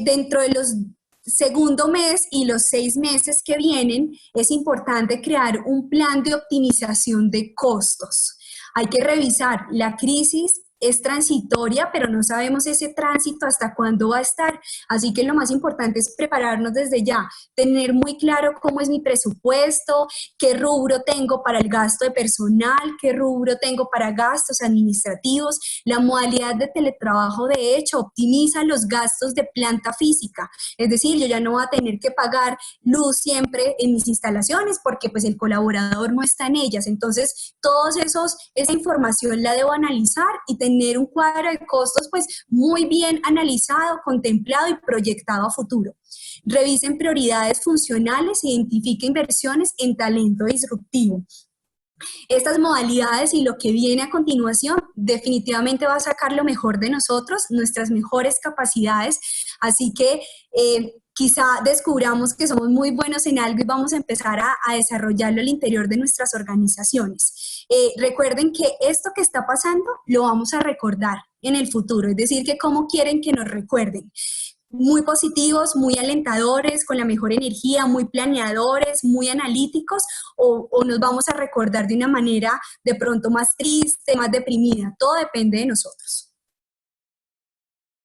S1: dentro de los segundo mes y los 6 meses que vienen, es importante crear un plan de optimización de costos. Hay que revisar la crisis. Es transitoria, pero no sabemos ese tránsito hasta cuándo va a estar. Así que lo más importante es prepararnos desde ya, tener muy claro cómo es mi presupuesto, qué rubro tengo para el gasto de personal, qué rubro tengo para gastos administrativos. La modalidad de teletrabajo, de hecho, optimiza los gastos de planta física. Es decir, yo ya no voy a tener que pagar luz siempre en mis instalaciones porque pues el colaborador no está en ellas. Entonces, esa información la debo analizar y tener un cuadro de costos pues muy bien analizado, contemplado y proyectado a futuro. Revisen prioridades funcionales, identifiquen inversiones en talento disruptivo. Estas modalidades y lo que viene a continuación definitivamente va a sacar lo mejor de nosotros, nuestras mejores capacidades, así que quizá descubramos que somos muy buenos en algo y vamos a empezar a desarrollarlo al interior de nuestras organizaciones. Recuerden que esto que está pasando lo vamos a recordar en el futuro, es decir, que cómo quieren que nos recuerden. Muy positivos, muy alentadores, con la mejor energía, muy planeadores, muy analíticos, o nos vamos a recordar de una manera de pronto más triste, más deprimida. Todo depende de nosotros.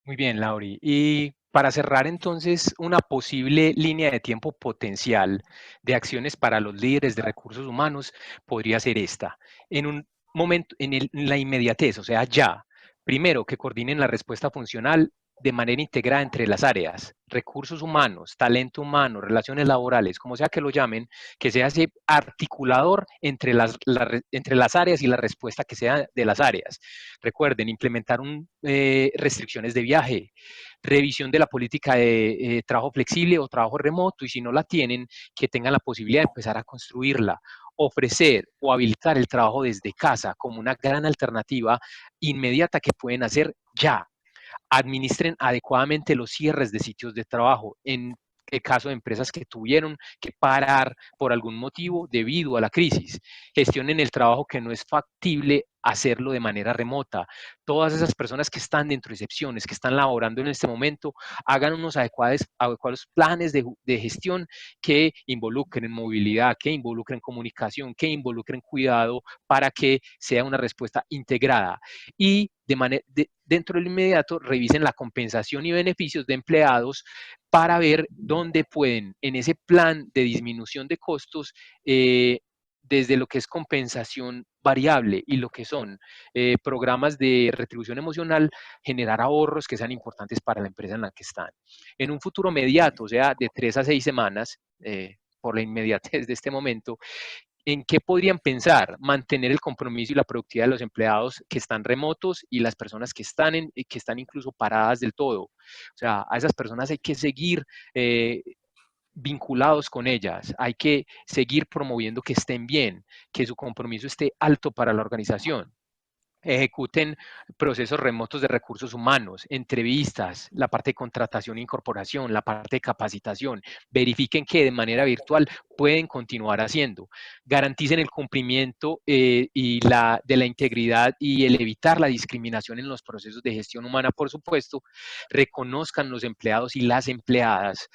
S2: Muy bien, Lauri. Y para cerrar entonces, una posible línea de tiempo potencial de acciones para los líderes de recursos humanos podría ser esta. En un momento, en la inmediatez, o sea, ya. Primero, que coordinen la respuesta funcional de manera integrada entre las áreas, recursos humanos, talento humano, relaciones laborales, como sea que lo llamen, que sea ese articulador entre entre las áreas y la respuesta que sea de las áreas. Recuerden, implementar restricciones de viaje, revisión de la política de trabajo flexible o trabajo remoto, y si no la tienen, que tengan la posibilidad de empezar a construirla, ofrecer o habilitar el trabajo desde casa como una gran alternativa inmediata que pueden hacer ya. Administren adecuadamente los cierres de sitios de trabajo en el caso de empresas que tuvieron que parar por algún motivo debido a la crisis. Gestionen el trabajo que no es factible hacerlo de manera remota. Todas esas personas que están dentro de excepciones, que están laborando en este momento, hagan unos adecuados planes de gestión que involucren movilidad, que involucren comunicación, que involucren cuidado para que sea una respuesta integrada. Y dentro del inmediato revisen la compensación y beneficios de empleados para ver dónde pueden, en ese plan de disminución de costos, desde lo que es compensación variable y lo que son programas de retribución emocional, generar ahorros que sean importantes para la empresa en la que están. En un futuro mediato, o sea, de 3 a 6 semanas, por la inmediatez de este momento, ¿en qué podrían pensar? Mantener el compromiso y la productividad de los empleados que están remotos y las personas que están incluso paradas del todo. O sea, a esas personas hay que seguir vinculados con ellas, hay que seguir promoviendo que estén bien, que su compromiso esté alto para la organización. ejecuten procesos remotos de recursos humanos, entrevistas, la parte de contratación e incorporación, la parte de capacitación, verifiquen que de manera virtual pueden continuar haciendo, garanticen el cumplimiento de la integridad y el evitar la discriminación en los procesos de gestión humana, por supuesto, reconozcan los empleados y las empleadas,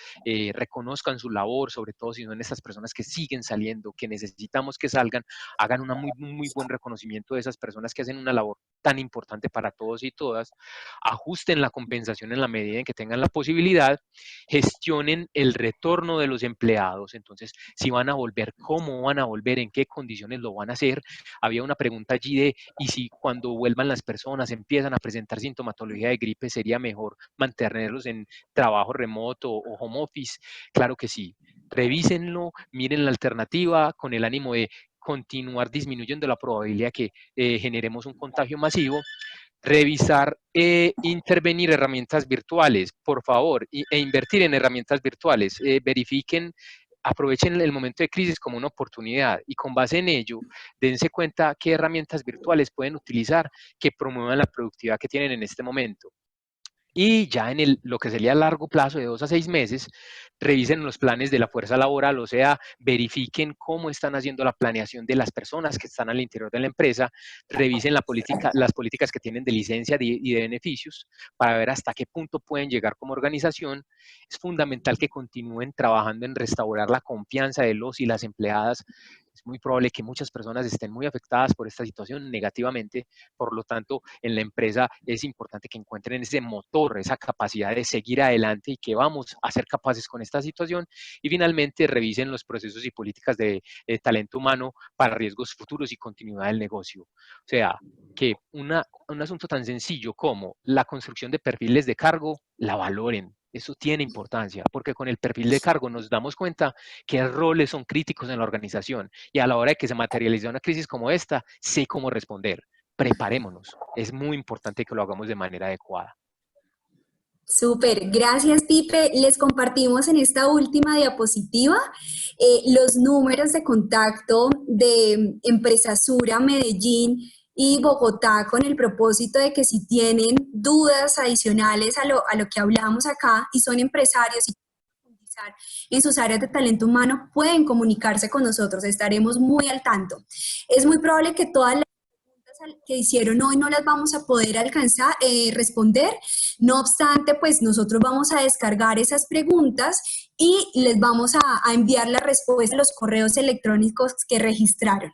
S2: reconozcan su labor, sobre todo si son estas personas que siguen saliendo, que necesitamos que salgan, hagan un muy buen reconocimiento de esas personas que hacen una labor tan importante para todos y todas, ajusten la compensación en la medida en que tengan la posibilidad, gestionen el retorno de los empleados, entonces si van a volver, cómo van a volver, en qué condiciones lo van a hacer. Había una pregunta allí de, ¿y si cuando vuelvan las personas empiezan a presentar sintomatología de gripe, sería mejor mantenerlos en trabajo remoto o home office? Claro que sí. Revísenlo, miren la alternativa con el ánimo de continuar disminuyendo la probabilidad que generemos un contagio masivo. Revisar intervenir herramientas virtuales, por favor, e invertir en herramientas virtuales. Verifiquen, aprovechen el momento de crisis como una oportunidad y con base en ello, dense cuenta qué herramientas virtuales pueden utilizar que promuevan la productividad que tienen en este momento. Y ya en lo que sería a largo plazo, de 2 a 6 meses, revisen los planes de la fuerza laboral, o sea, verifiquen cómo están haciendo la planeación de las personas que están al interior de la empresa, revisen las políticas que tienen de licencia y de beneficios para ver hasta qué punto pueden llegar como organización. Es fundamental que continúen trabajando en restaurar la confianza de los y las empleadas. Es muy probable que muchas personas estén muy afectadas por esta situación negativamente, por lo tanto, en la empresa es importante que encuentren ese motor, esa capacidad de seguir adelante y que vamos a ser capaces con esta situación. Y finalmente, revisen los procesos y políticas de talento humano para riesgos futuros y continuidad del negocio. O sea, que un asunto tan sencillo como la construcción de perfiles de cargo la valoren. Eso tiene importancia, porque con el perfil de cargo nos damos cuenta qué roles son críticos en la organización y a la hora de que se materializa una crisis como esta, sé cómo responder. Preparémonos. Es muy importante que lo hagamos de manera adecuada.
S1: Súper, gracias Pipe. Les compartimos en esta última diapositiva los números de contacto de Empresa Sura, Medellín y Bogotá con el propósito de que si tienen dudas adicionales a lo que hablamos acá y son empresarios y en sus áreas de talento humano, pueden comunicarse con nosotros, estaremos muy al tanto. Es muy probable que todas las que hicieron hoy no las vamos a poder alcanzar, responder. No obstante, pues nosotros vamos a descargar esas preguntas y les vamos a enviar la respuesta a los correos electrónicos que registraron.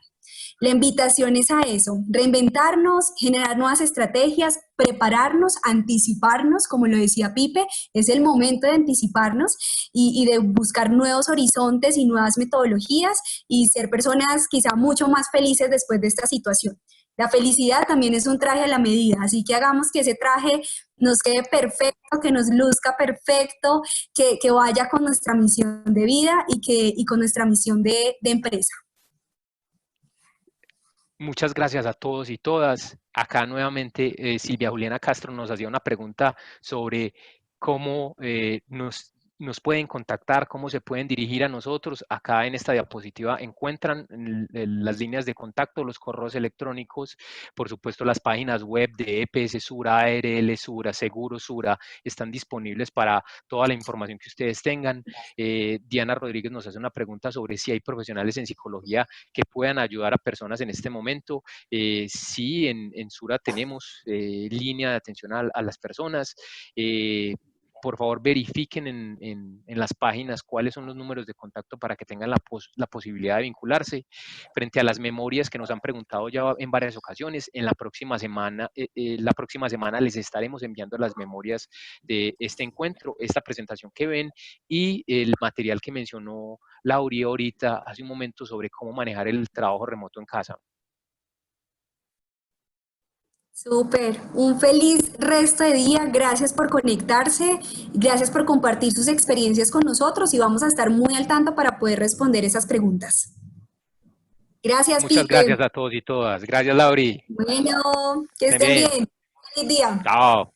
S1: La invitación es a eso, reinventarnos, generar nuevas estrategias, prepararnos, anticiparnos, como lo decía Pipe, es el momento de anticiparnos y de buscar nuevos horizontes y nuevas metodologías y ser personas quizá mucho más felices después de esta situación. La felicidad también es un traje a la medida, así que hagamos que ese traje nos quede perfecto, que nos luzca perfecto, que vaya con nuestra misión de vida y con nuestra misión de empresa.
S2: Muchas gracias a todos y todas. Acá nuevamente Silvia Juliana Castro nos hacía una pregunta sobre cómo nos pueden contactar, cómo se pueden dirigir a nosotros. Acá en esta diapositiva encuentran las líneas de contacto, los correos electrónicos, por supuesto las páginas web de EPS Sura, ARL Sura, Seguro Sura, están disponibles para toda la información que ustedes tengan. Diana Rodríguez nos hace una pregunta sobre si hay profesionales en psicología que puedan ayudar a personas en este momento. Sí, en Sura tenemos línea de atención a las personas. Por favor, verifiquen en las páginas cuáles son los números de contacto para que tengan la posibilidad de vincularse. Frente a las memorias que nos han preguntado ya en varias ocasiones, en la próxima semana les estaremos enviando las memorias de este encuentro, esta presentación que ven y el material que mencionó Lauri ahorita hace un momento sobre cómo manejar el trabajo remoto en casa.
S1: Súper, un feliz resto de día, gracias por conectarse, gracias por compartir sus experiencias con nosotros y vamos a estar muy al tanto para poder responder esas preguntas. Gracias,
S2: Muchas gracias
S1: Pipe.
S2: a todos y todas. Gracias, Lauri.
S1: Bueno, que
S2: Estén
S1: estén
S2: bien.
S1: bien. Feliz día.
S2: Chao.